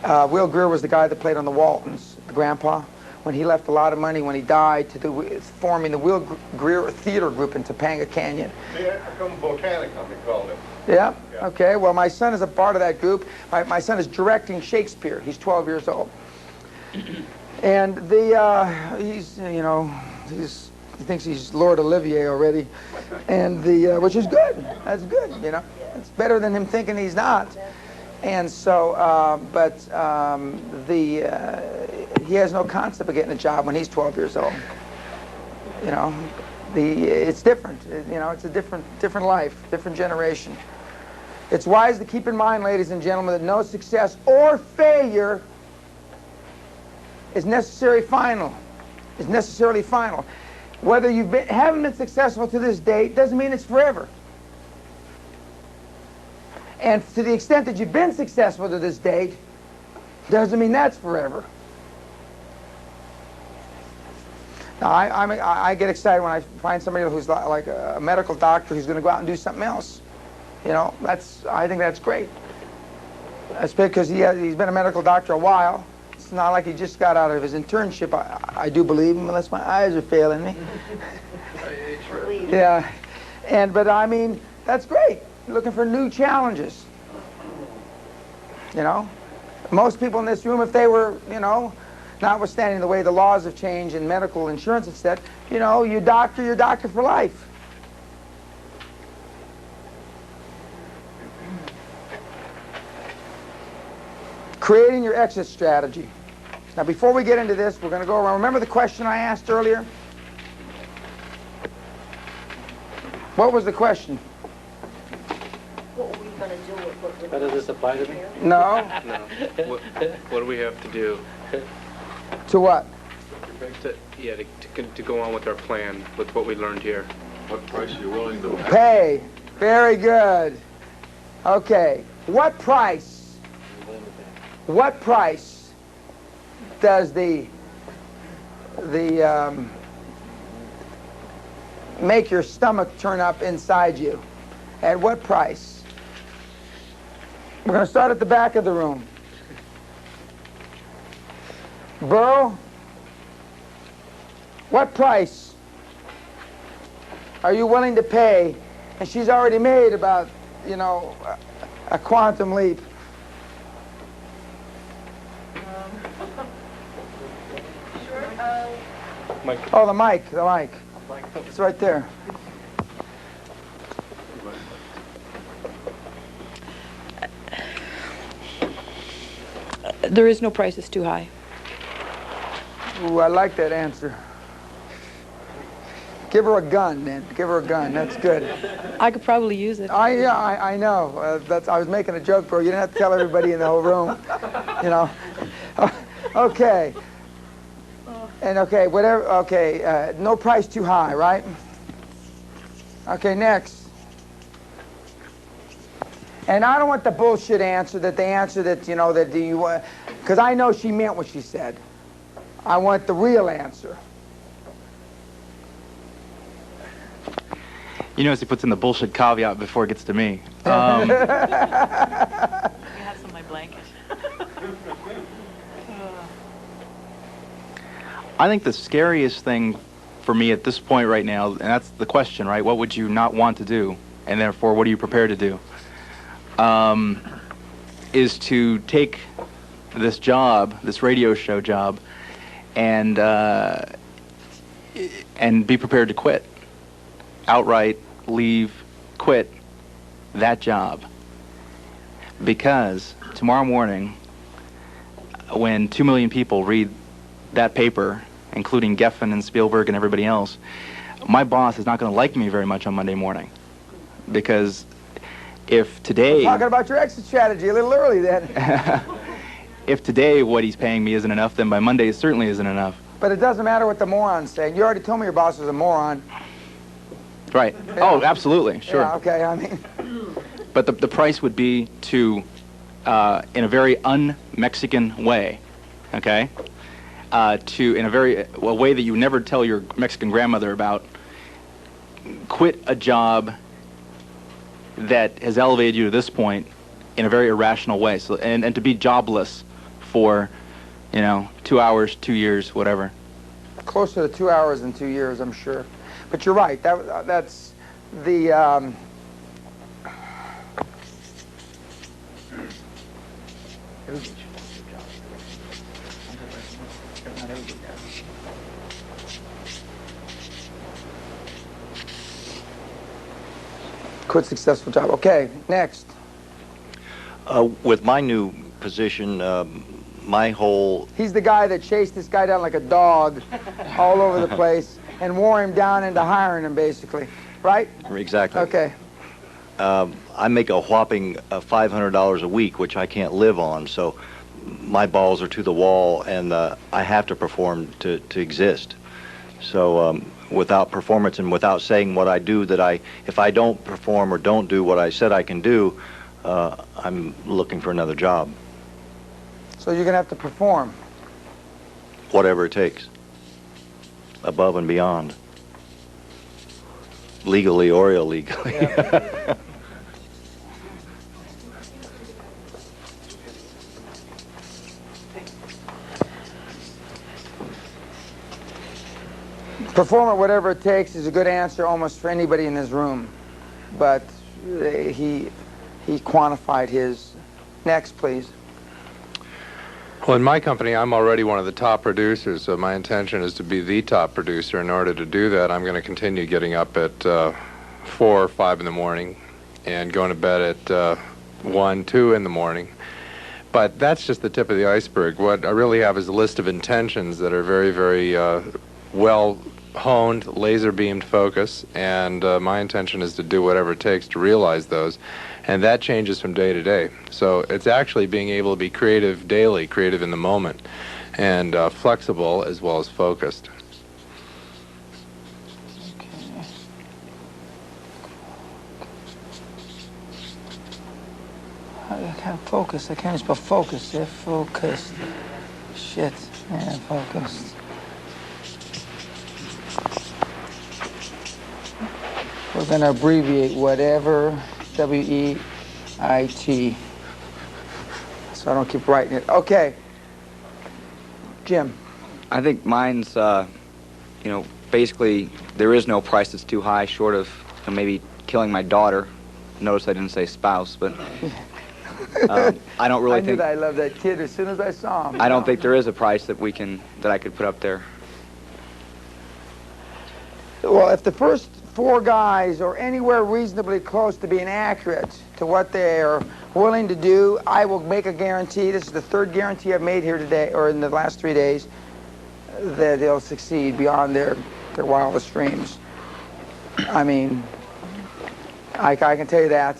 Will Greer was the guy that played on the Waltons, the grandpa. When he left a lot of money when he died to forming the Will Greer Theater Group in Topanga Canyon. Yeah, come Botanica, they called it. Yeah? Okay. Well, my son is a part of that group. My son is directing Shakespeare. He's 12 years old. And he's, you know, he thinks he's Lord Olivier already, and which is good. That's good, you know. It's better than him thinking he's not. And so, he has no concept of getting a job when he's 12 years old. You know, it's different. You know, it's a different life, different generation. It's wise to keep in mind, ladies and gentlemen, that no success or failure is necessarily final. Whether you haven't been successful to this date doesn't mean it's forever. And to the extent that you've been successful to this date doesn't mean that's forever. Now, I get excited when I find somebody who's like a medical doctor who's going to go out and do something else. You know, I think that's great. That's because he's been a medical doctor a while. It's not like he just got out of his internship. I do believe him, unless my eyes are failing me. Yeah, but I mean, that's great. You're looking for new challenges. You know, most people in this room, if they were, you know, notwithstanding the way the laws have changed in medical insurance instead, you know, you're doctor for life. Creating your exit strategy. Now, before we get into this, we're going to go around. Remember the question I asked earlier? What was the question? What are we going to do with what How does this apply to me? No. No. What do we have to do To what? to go on with our plan with what we learned here? What price are you willing to pay? Pay. Very good. Okay. What price does the make your stomach turn up inside you? At what price? We're going to start at the back of the room. Burl, what price are you willing to pay? And she's already made about, you know, a quantum leap. Oh, the mic. It's right there. There is no price that's too high. Ooh, I like that answer. Give her a gun, then. Give her a gun. That's good. I could probably use it. I know. I was making a joke, bro. You didn't have to tell everybody in the whole room. You know. Okay. And okay, whatever. Okay, no price too high, right? Okay, next. And I don't want the bullshit answer that they answer that, you know, that do you, because I know she meant what she said. I want the real answer. You notice he puts in the bullshit caveat before it gets to me. I have some in my blanket. I think the scariest thing for me at this point right now, and that's the question, right? What would you not want to do? And therefore, what are you prepared to do? Is to take this job, this radio show job, and be prepared to quit. Outright leave, quit that job. Because tomorrow morning, when 2 million people read that paper, including Geffen and Spielberg and everybody else, my boss is not going to like me very much on Monday morning. Because if today... We're talking about your exit strategy a little early then. If today what he's paying me isn't enough, then by Monday it certainly isn't enough. But it doesn't matter what the moron's saying. You already told me your boss was a moron. Right. Yeah. Oh, absolutely. Sure. Yeah, okay, I mean... But the price would be to, in a very un-Mexican way, okay? In a way that you never tell your Mexican grandmother about, quit a job that has elevated you to this point in a very irrational way. So, and to be jobless for, 2 hours, 2 years, whatever. Closer to 2 hours than 2 years, I'm sure. But you're right. That's the... Quit successful job. Okay, next. With my new position, my whole... He's the guy that chased this guy down like a dog all over the place and wore him down into hiring him, basically. Right? Exactly. Okay. I make a whopping $500 a week, which I can't live on, so my balls are to the wall, and I have to perform to exist. So without performance and without saying what I do, if I don't perform or don't do what I said I can do, I'm looking for another job. So you're going to have to perform. Whatever it takes. Above and beyond. Legally or illegally. Yeah. Perform at whatever it takes is a good answer almost for anybody in this room. But he quantified his. Next, please. Well, in my company, I'm already one of the top producers, so my intention is to be the top producer. In order to do that, I'm going to continue getting up at 4 or 5 in the morning and going to bed at 1, 2 in the morning. But that's just the tip of the iceberg. What I really have is a list of intentions that are very, very well-honed, laser-beamed focus, and my intention is to do whatever it takes to realize those. And that changes from day to day. So it's actually being able to be creative daily, creative in the moment, and flexible as well as focused. I can't focus. I can't spell focus. They're focused. Shit. Yeah, focused. We're going to abbreviate whatever. W-E-I-T. So I don't keep writing it. Okay. Jim. I think mine's, basically there is no price that's too high short of maybe killing my daughter. Notice I didn't say spouse, but I don't really I knew think... that I loved that kid as soon as I saw him. I don't think there is a price that I could put up there. Well, if the first 4 guys are anywhere reasonably close to being accurate to what they are willing to do, I will make a guarantee. This is the 3rd guarantee I've made here today, or in the last 3 days, that they'll succeed beyond their wildest dreams. I mean, I can tell you that.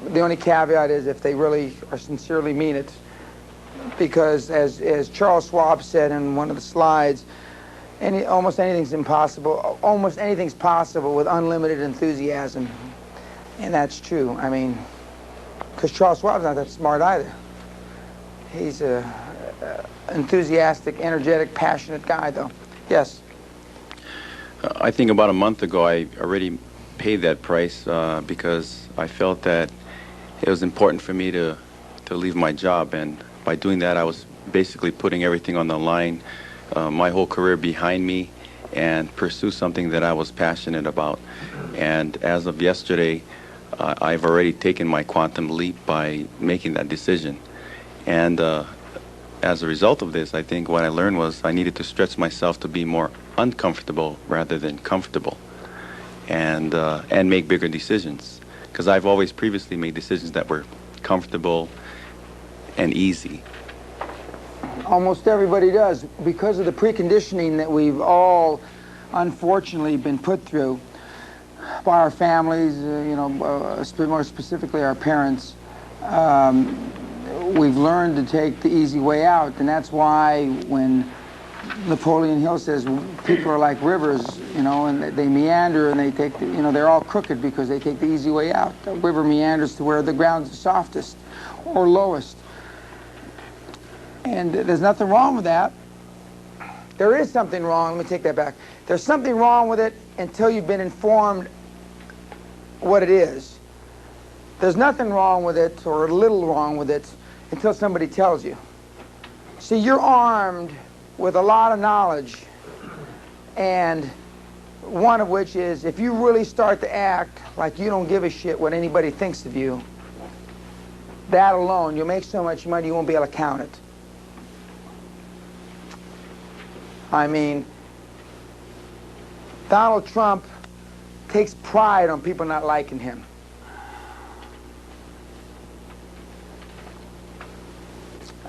The only caveat is if they really or sincerely mean it, because as Charles Schwab said in one of the slides, almost anything's impossible. Almost anything's possible with unlimited enthusiasm, and that's true. I mean, because Charles Schwab's not that smart either. He's a enthusiastic, energetic, passionate guy, though. Yes. I think about a month ago I already paid that price because I felt that it was important for me to leave my job, and by doing that I was basically putting everything on the line, my whole career behind me, and pursue something that I was passionate about. And as of yesterday, I've already taken my quantum leap by making that decision. And as a result of this, I think what I learned was I needed to stretch myself to be more uncomfortable rather than comfortable, and make bigger decisions. Because I've always previously made decisions that were comfortable and easy. Almost everybody does, because of the preconditioning that we've all unfortunately been put through by our families, more specifically our parents. We've learned to take the easy way out, and that's why when Napoleon Hill says people are like rivers, and they meander and they take, they're all crooked because they take the easy way out. The river meanders to where the ground's the softest or lowest. And there's nothing wrong with that. There is something wrong. Let me take that back. There's something wrong with it until you've been informed what it is. There's nothing wrong with it, or a little wrong with it, until somebody tells you. See, you're armed with a lot of knowledge, and one of which is if you really start to act like you don't give a shit what anybody thinks of you, that alone, you'll make so much money you won't be able to count it. I mean, Donald Trump takes pride on people not liking him.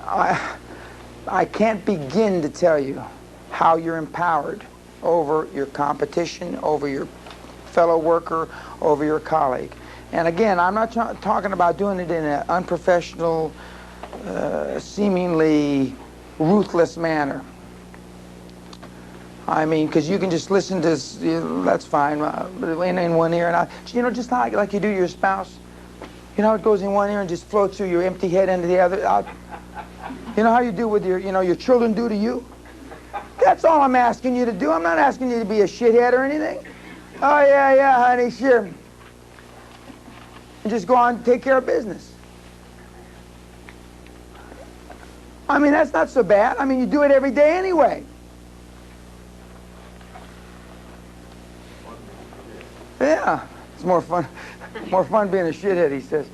I can't begin to tell you how you're empowered over your competition, over your fellow worker, over your colleague. And again, I'm not talking about doing it in an unprofessional, seemingly ruthless manner. I mean, because you can just listen to, that's fine, in one ear and out. Just like you do your spouse. You know how it goes in one ear and just floats through your empty head into the other? Out. You know how you do with your children do to you? That's all I'm asking you to do. I'm not asking you to be a shithead or anything. Oh, yeah, honey, sure. And just go on and take care of business. I mean, that's not so bad. I mean, you do it every day anyway. Yeah, it's more fun being a shithead, he says.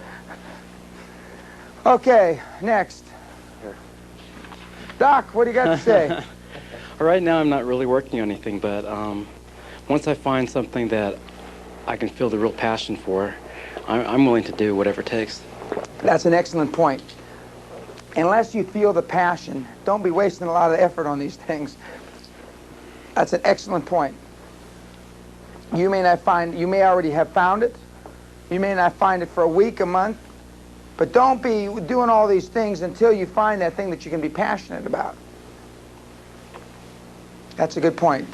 Okay, next. Doc, what do you got to say? Right now, I'm not really working on anything, but once I find something that I can feel the real passion for, I'm willing to do whatever it takes. That's an excellent point. Unless you feel the passion, don't be wasting a lot of effort on these things. That's an excellent point. You may already have found it. You may not find it for a week, a month, but don't be doing all these things until you find that thing that you can be passionate about. That's a good point.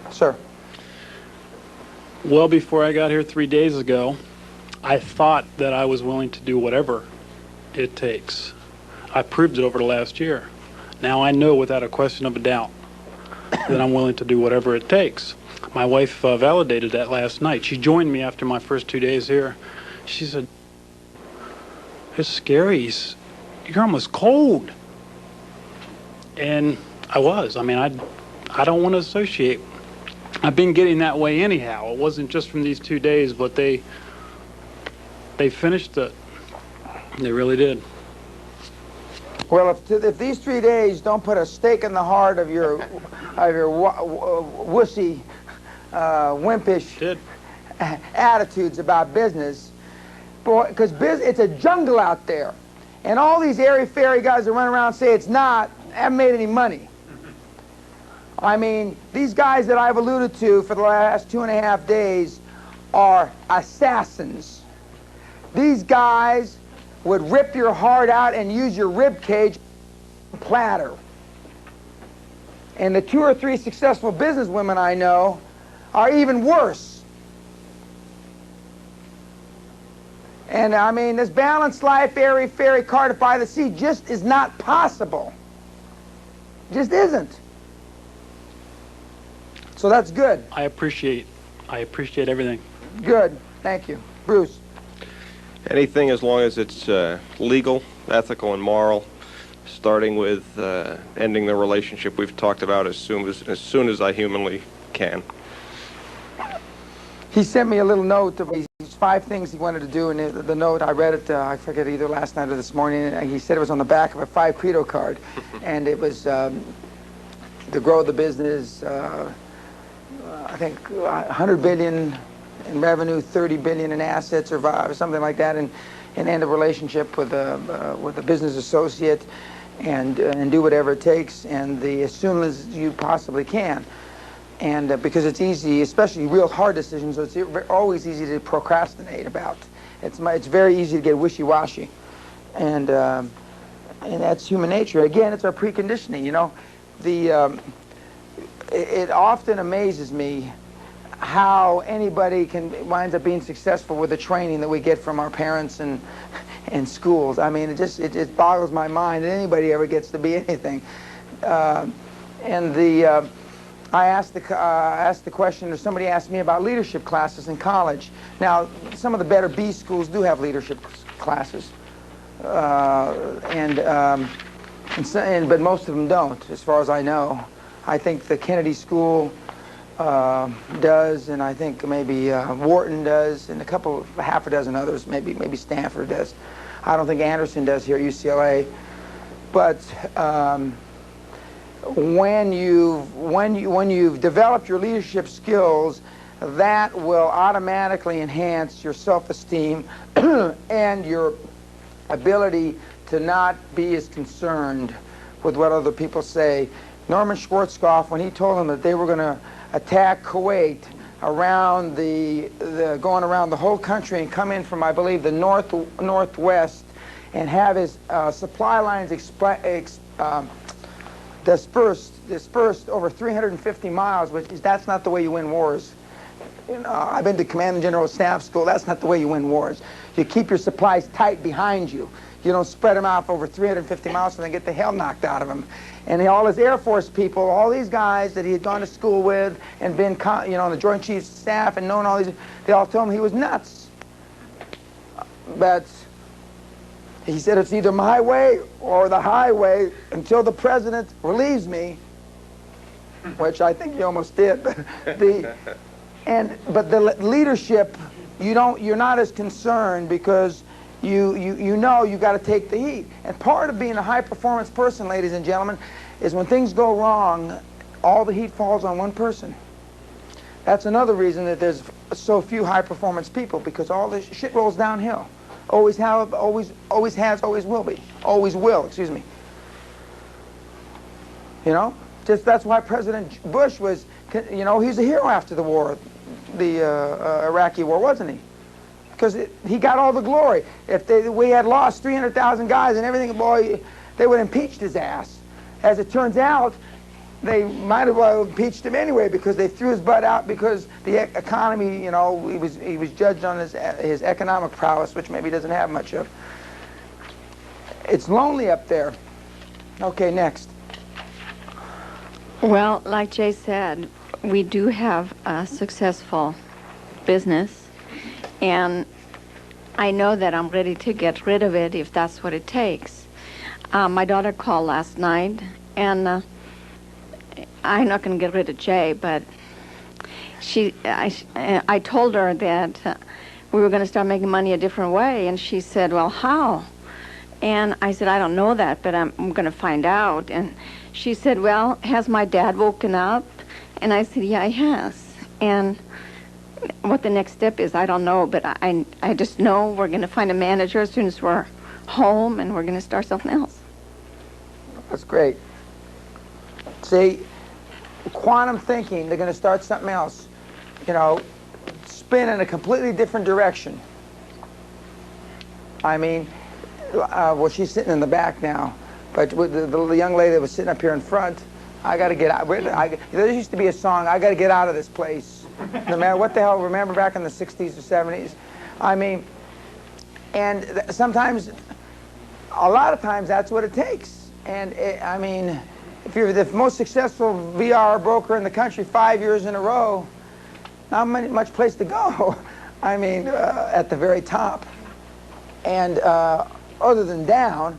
Sir. Well, before I got here 3 days ago, I thought that I was willing to do whatever it takes. I proved it over the last year. Now I know without a question of a doubt that I'm willing to do whatever it takes. My wife validated that last night. She joined me after my first 2 days here. She said, "It's scary. You're almost cold." And I was. I mean, I don't want to associate. I've been getting that way anyhow. It wasn't just from these 2 days, but they finished it. They really did. Well, if these 3 days don't put a stake in the heart of your wussy, wimpish attitudes about business, boy, because it's a jungle out there, and all these airy-fairy guys that run around and say it's not haven't made any money. I mean, these guys that I've alluded to for the last 2.5 days are assassins. These guys would rip your heart out and use your rib cage platter. And the 2 or 3 successful businesswomen I know are even worse. And I mean, this balanced life, airy-fairy, carted by the sea just is not possible. Just isn't. So that's good. I appreciate everything. Good. Thank you. Bruce. Anything as long as it's legal, ethical, and moral, starting with ending the relationship we've talked about as soon as I humanly can. He sent me a little note of these 5 things he wanted to do, and the note, I read it, I forget, either last night or this morning, and he said it was on the back of a 5 Credo card, and it was to grow the business, I think 100 billion in revenue, 30 billion in assets, or something like that, and end a relationship with a business associate, and do whatever it takes, and as soon as you possibly can. And because it's easy, especially real hard decisions, it's always easy to procrastinate about. It's very easy to get wishy-washy, and that's human nature. Again, it's our preconditioning. You know, it often amazes me how anybody winds up being successful with the training that we get from our parents and schools. I mean, it boggles my mind that anybody ever gets to be anything. I asked the question, or somebody asked me about leadership classes in college. Now, some of the better B schools do have leadership classes, but most of them don't, as far as I know. I think the Kennedy School does, and I think maybe Wharton does, and half a dozen others. Maybe Stanford does. I don't think Anderson does here at UCLA, but. When you've developed your leadership skills, that will automatically enhance your self-esteem and your ability to not be as concerned with what other people say. Norman Schwarzkopf, when he told them that they were going to attack Kuwait around going around the whole country and come in from, I believe, the northwest, and have his supply lines dispersed over 350 miles, that's not the way you win wars. You know, I've been to Command and General Staff School. That's not the way you win wars. You keep your supplies tight behind you. You don't spread them out over 350 miles so they get the hell knocked out of them. And all his Air Force people, all these guys that he had gone to school with and been, on the Joint Chiefs staff and known all these, they all told him he was nuts. But he said, it's either my way or the highway until the president relieves me, which I think he almost did. But the leadership, you're not as concerned because you know you got to take the heat. And part of being a high-performance person, ladies and gentlemen, is when things go wrong, all the heat falls on one person. That's another reason that there's so few high-performance people, because all this shit rolls downhill. Always have, always has, always will be. Always will, excuse me. You know? Just that's why President Bush was, you know, he's a hero after the war, the Iraqi war, wasn't he? Because he got all the glory. If we had lost 300,000 guys and everything, boy, they would have impeached his ass. As it turns out, they might have well impeached him anyway, because they threw his butt out because the economy, you know, he was judged on his economic prowess, which maybe he doesn't have much of. It's lonely up there. Okay, next. Well, like Jay said, we do have a successful business, and I know that I'm ready to get rid of it if that's what it takes. My daughter called last night, and I'm not going to get rid of Jay, but I told her that we were going to start making money a different way, and she said, well, how? And I said, I don't know that, but I'm going to find out. And she said, well, has my dad woken up? And I said, yeah, he has. And what the next step is, I don't know, but I just know we're going to find a manager as soon as we're home, and we're going to start something else. That's great. See, quantum thinking, they're going to start something else. You know, spin in a completely different direction. I mean, well, she's sitting in the back now, but with the young lady that was sitting up here in front, I got to get out. There used to be a song, I got to get out of this place. No matter what the hell, remember back in the 60s or 70s? I mean, and sometimes, a lot of times, that's what it takes. And I mean, if you're the most successful VR broker in the country 5 years in a row, not much place to go. I mean, at the very top. And other than down,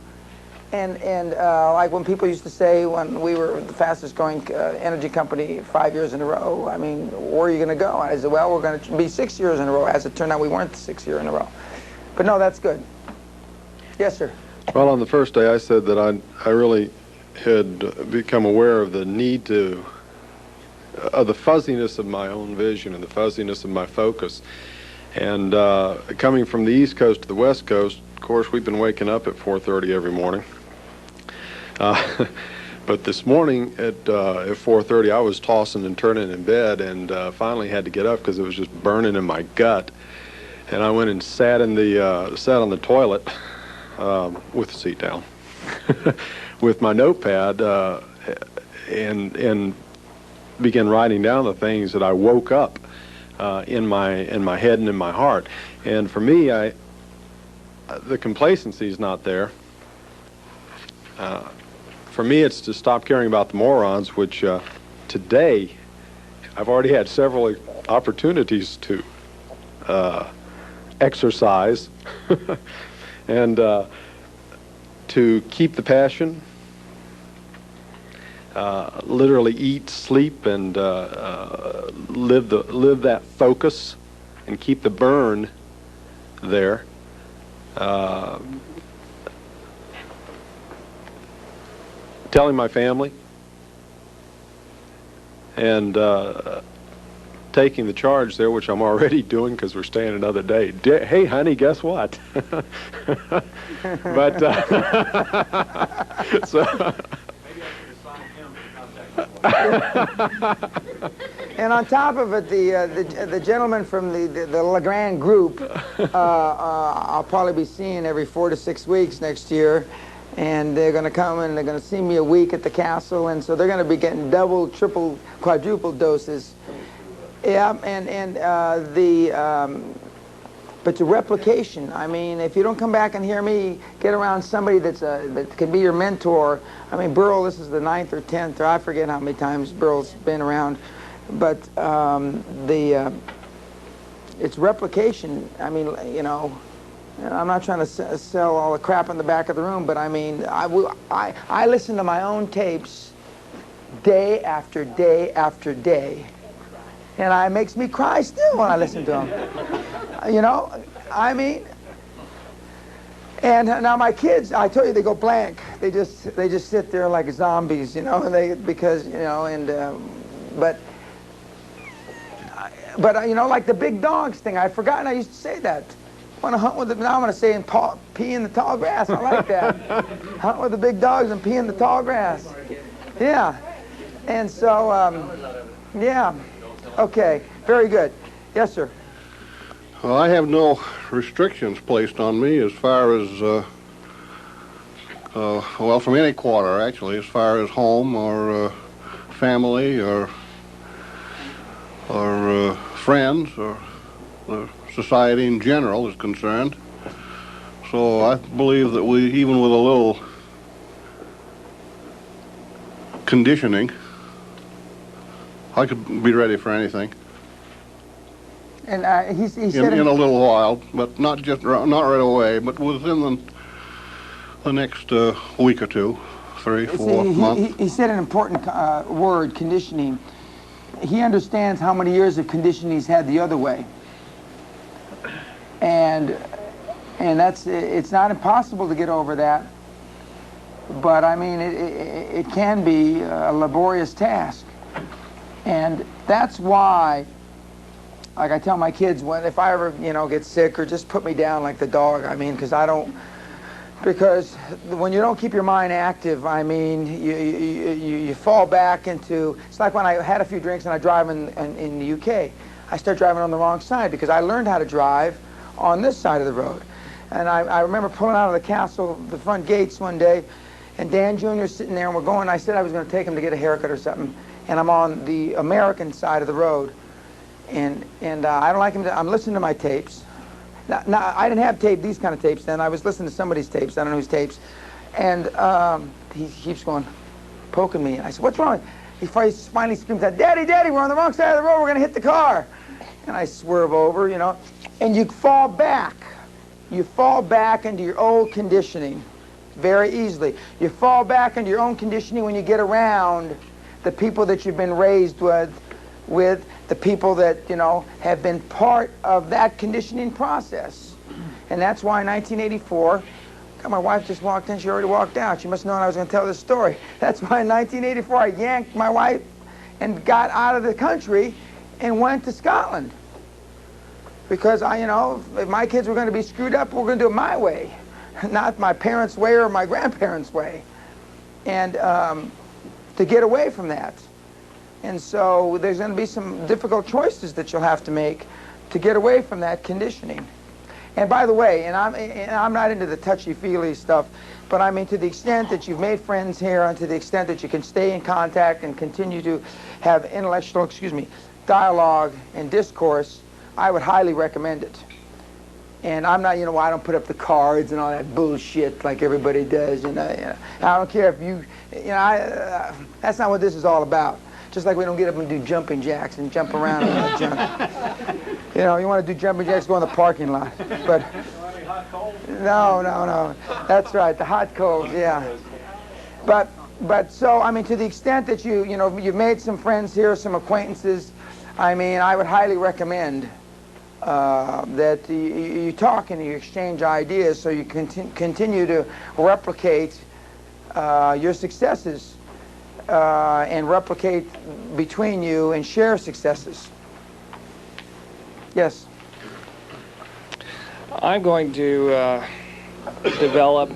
and like when people used to say when we were the fastest growing energy company 5 years in a row, I mean, where are you going to go? I said, well, we're going to be 6 years in a row. As it turned out, we weren't 6 years in a row. But no, that's good. Yes, sir. Well, on the first day, I said that I really had become aware of the need to, of the fuzziness of my own vision and the fuzziness of my focus. And coming from the East Coast to the West Coast, of course, we've been waking up at 4:30 every morning. But this morning at 4:30, I was tossing and turning in bed, and finally had to get up because it was just burning in my gut. And I went and sat on the toilet with the seat down, with my notepad, and began writing down the things that I woke up in my head and in my heart. And for me, the complacency is not there. For me, it's to stop caring about the morons, which today I've already had several opportunities to exercise and to keep the passion, literally eat, sleep, and live that focus and keep the burn there. Telling my family and taking the charge there, which I'm already doing because we're staying another day. Hey, honey, guess what? But so. And on top of it, the gentleman from the LeGrand group, I'll probably be seeing every 4 to 6 weeks next year, and they're going to come and they're going to see me a week at the castle, and so they're going to be getting double, triple, quadruple doses. Yeah, but the replication, I mean, if you don't come back and hear me, get around somebody that can be your mentor. I mean, Burl, this is the 9th or 10th, or I forget how many times Burl's been around. But it's replication. I mean, you know, I'm not trying to sell all the crap in the back of the room, but I mean, I listen to my own tapes day after day after day. And it makes me cry still when I listen to them. You know, I mean, And now my kids, I told you, they go blank. They just sit there like zombies, you know, and because, you know, and but you know, like the big dogs thing, I'd forgotten I used to say that. Want to hunt with them? Now I'm going to say pee in the tall grass. I like that. Hunt with the big dogs and pee in the tall grass. Yeah. And so, yeah. Okay. Very good. Yes, sir. Well, I have no restrictions placed on me as far as, well, from any quarter, actually, as far as home or family or friends or society in general is concerned. So I believe that we, even with a little conditioning, I could be ready for anything. And he said in a little while, but not right away, but within the next week or two, 3, 4 months. He said an important word, conditioning. He understands how many years of conditioning he's had the other way, and it's not impossible to get over that. But I mean, it can be a laborious task, and that's why. Like I tell my kids, if I ever, you know, get sick, or just put me down like the dog, I mean, because when you don't keep your mind active, I mean, you fall back into, it's like when I had a few drinks and I drive in the UK. I start driving on the wrong side because I learned how to drive on this side of the road. And I remember pulling out of the castle, the front gates one day, and Dan Jr. sitting there, and we're going, I said I was going to take him to get a haircut or something, and I'm on the American side of the road. And I don't like him I'm listening to my tapes. Now, I didn't have these kind of tapes then. I was listening to somebody's tapes. I don't know whose tapes. And he keeps going, poking me. And I said, what's wrong? He finally screams out, Daddy, Daddy, we're on the wrong side of the road. We're going to hit the car. And I swerve over, you know. And you fall back. You fall back into your old conditioning very easily. You fall back into your own conditioning when you get around the people that you've been raised with the people that, you know, have been part of that conditioning process. And that's why in 1984, God, my wife just walked in, she already walked out. She must have known I was going to tell this story. That's why in 1984 I yanked my wife and got out of the country and went to Scotland. Because you know, if my kids were going to be screwed up, we're going to do it my way, not my parents' way or my grandparents' way. And to get away from that. And so there's going to be some difficult choices that you'll have to make to get away from that conditioning. And by the way, and I'm not into the touchy-feely stuff, but I mean to the extent that you've made friends here and to the extent that you can stay in contact and continue to have intellectual, dialogue and discourse, I would highly recommend it. And I'm not, you know, I don't put up the cards and all that bullshit like everybody does, you know. I don't care if you know, that's not what this is all about. Just like we don't get up and do jumping jacks and jump around and all that junk. You know, you want to do jumping jacks, go in the parking lot. But no. That's right, the hot coals, yeah. But so, I mean, to the extent that you know, you've made some friends here, some acquaintances, I mean, I would highly recommend that you talk and you exchange ideas so you continue to replicate your successes. And replicate between you and share successes. Yes? I'm going to develop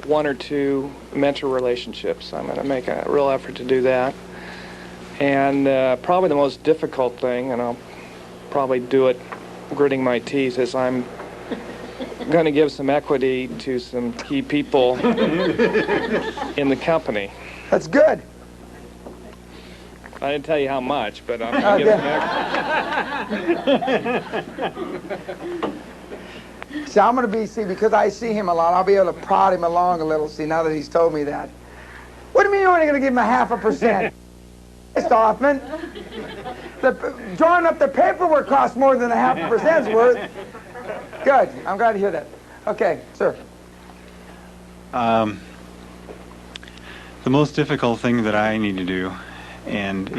1 or 2 mentor relationships. I'm going to make a real effort to do that. And probably the most difficult thing, and I'll probably do it gritting my teeth, is I'm going to give some equity to some key people in the company. That's good. I didn't tell you how much, but I'm going to give him See, I'm going to be, because I see him a lot, I'll be able to prod him along a little, see, now that he's told me that. What do you mean you're only going to give him 0.5%? Mr. Hoffman, drawing up the paperwork costs more than 0.5%'s worth. Good. I'm glad to hear that. Okay, sir. The most difficult thing that I need to do, and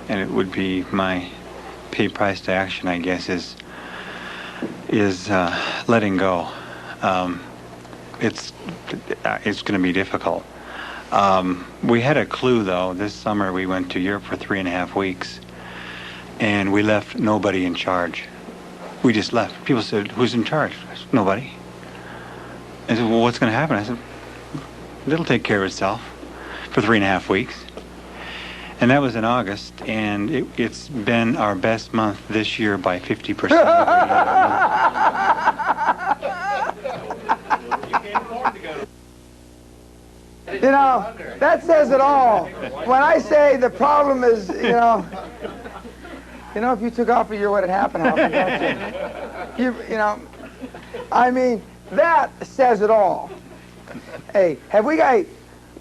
it would be my pay price to action, I guess, is letting go. it's going to be difficult. We had a clue, though. This summer we went to Europe for 3.5 weeks, and we left nobody in charge. We just left. People said, "Who's in charge?" I said, "Nobody." I said, "Well, what's going to happen?" I said, "It'll take care of itself," for 3.5 weeks. And that was in August, and it's been our best month this year by 50%. You know, that says it all. When I say the problem is, you know, if you took off a year, what had happened, Hoffman, don't you? You know, I mean, that says it all. Hey, have we got,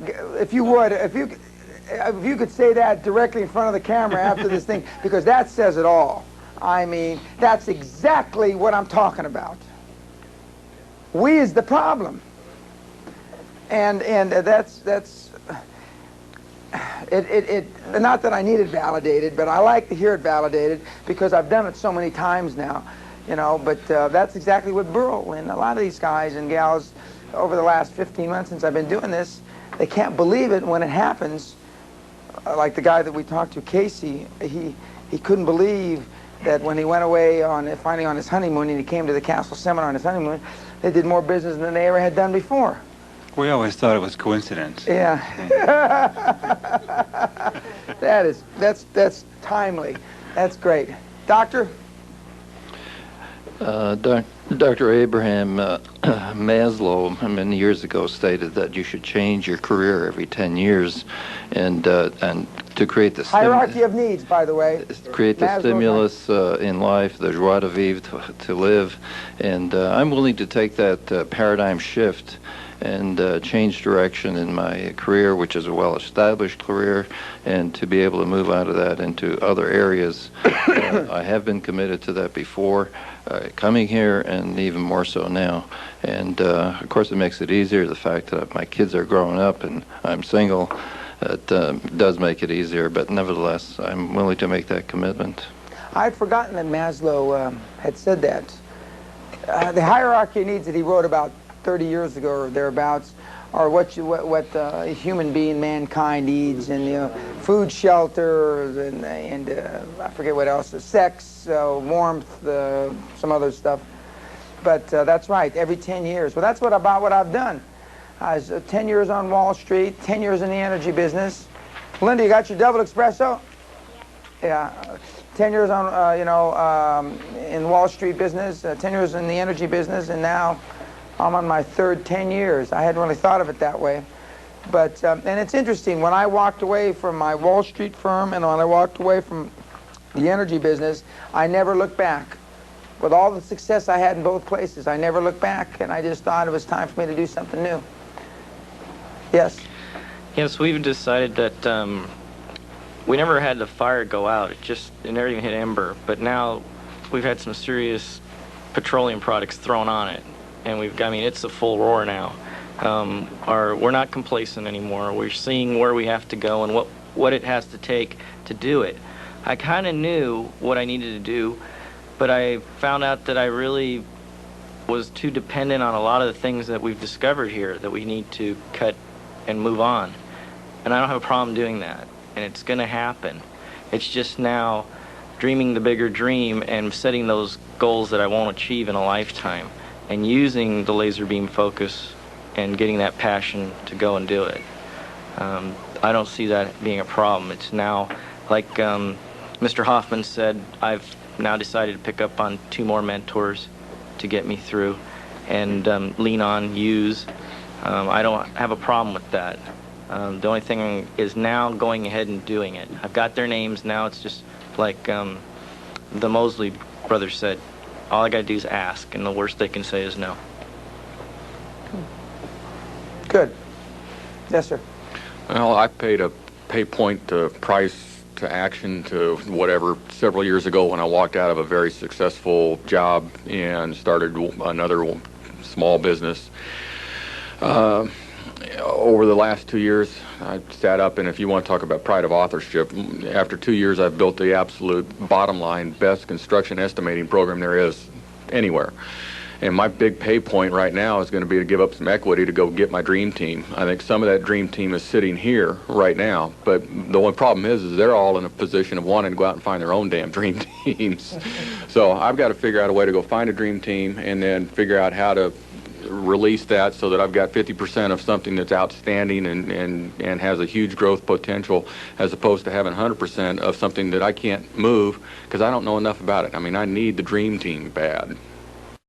if you could say that directly in front of the camera after this thing, because that says it all. I mean, that's exactly what I'm talking about. We is the problem. And that's not that I need it validated, but I like to hear it validated because I've done it so many times now, you know. But that's exactly what Burl and a lot of these guys and gals over the last 15 months since I've been doing this, they can't believe it when it happens. Like the guy that we talked to, Casey, he couldn't believe that when he went away finally on his honeymoon and he came to the Castle Seminar on his honeymoon, they did more business than they ever had done before. We always thought it was coincidence. Yeah. That's timely. That's great. Doctor? Dr. Abraham Maslow many years ago stated that you should change your career every 10 years and to create the hierarchy of needs, by the way. Create the stimulus in life, the joie de vivre, to live. And I'm willing to take that paradigm shift and change direction in my career, which is a well-established career, and to be able to move out of that into other areas. I have been committed to that before, coming here, and even more so now. And of course, it makes it easier. The fact that my kids are growing up and I'm single, it does make it easier. But nevertheless, I'm willing to make that commitment. I'd forgotten that Maslow had said that. The hierarchy of needs that he wrote about 30 years ago or thereabouts are what a human being, mankind needs, and food, shelter, and I forget what else, sex, warmth, some other stuff. But that's right, every 10 years. Well, that's about what I've done. I was 10 years on Wall Street, 10 years in the energy business. Linda, you got your double espresso? Yeah. 10 years on, in Wall Street business, 10 years in the energy business, and now I'm on my third 10 years. I hadn't really thought of it that way. But, and it's interesting, when I walked away from my Wall Street firm and when I walked away from the energy business, I never looked back. With all the success I had in both places, I never looked back, and I just thought it was time for me to do something new. Yes? Yes, we've decided that we never had the fire go out. It never even hit ember. But now we've had some serious petroleum products thrown on it. And it's a full roar now. We're not complacent anymore. We're seeing where we have to go and what it has to take to do it. I kind of knew what I needed to do, but I found out that I really was too dependent on a lot of the things that we've discovered here that we need to cut and move on. And I don't have a problem doing that. And it's going to happen. It's just now dreaming the bigger dream and setting those goals that I won't achieve in a lifetime, and using the laser beam focus and getting that passion to go and do it. I don't see that being a problem. It's now, like Mr. Hoffman said, I've now decided to pick up on 2 more mentors to get me through and lean on, use. I don't have a problem with that. The only thing is now going ahead and doing it. I've got their names now. It's just like the Mosley brothers said, all I got to do is ask, and the worst they can say is no. Good. Yes, sir. Well, I paid a pay point to price to action to whatever several years ago when I walked out of a very successful job and started another small business. Over the last 2 years, I sat up, and if you want to talk about pride of authorship, after 2 years, I've built the absolute bottom line, best construction estimating program there is anywhere. And my big pay point right now is going to be to give up some equity to go get my dream team. I think some of that dream team is sitting here right now, but the only problem is they're all in a position of wanting to go out and find their own damn dream teams. So I've got to figure out a way to go find a dream team and then figure out how to release that so that I've got 50% of something that's outstanding and has a huge growth potential, as opposed to having 100% of something that I can't move because I don't know enough about it. I mean, I need the dream team bad.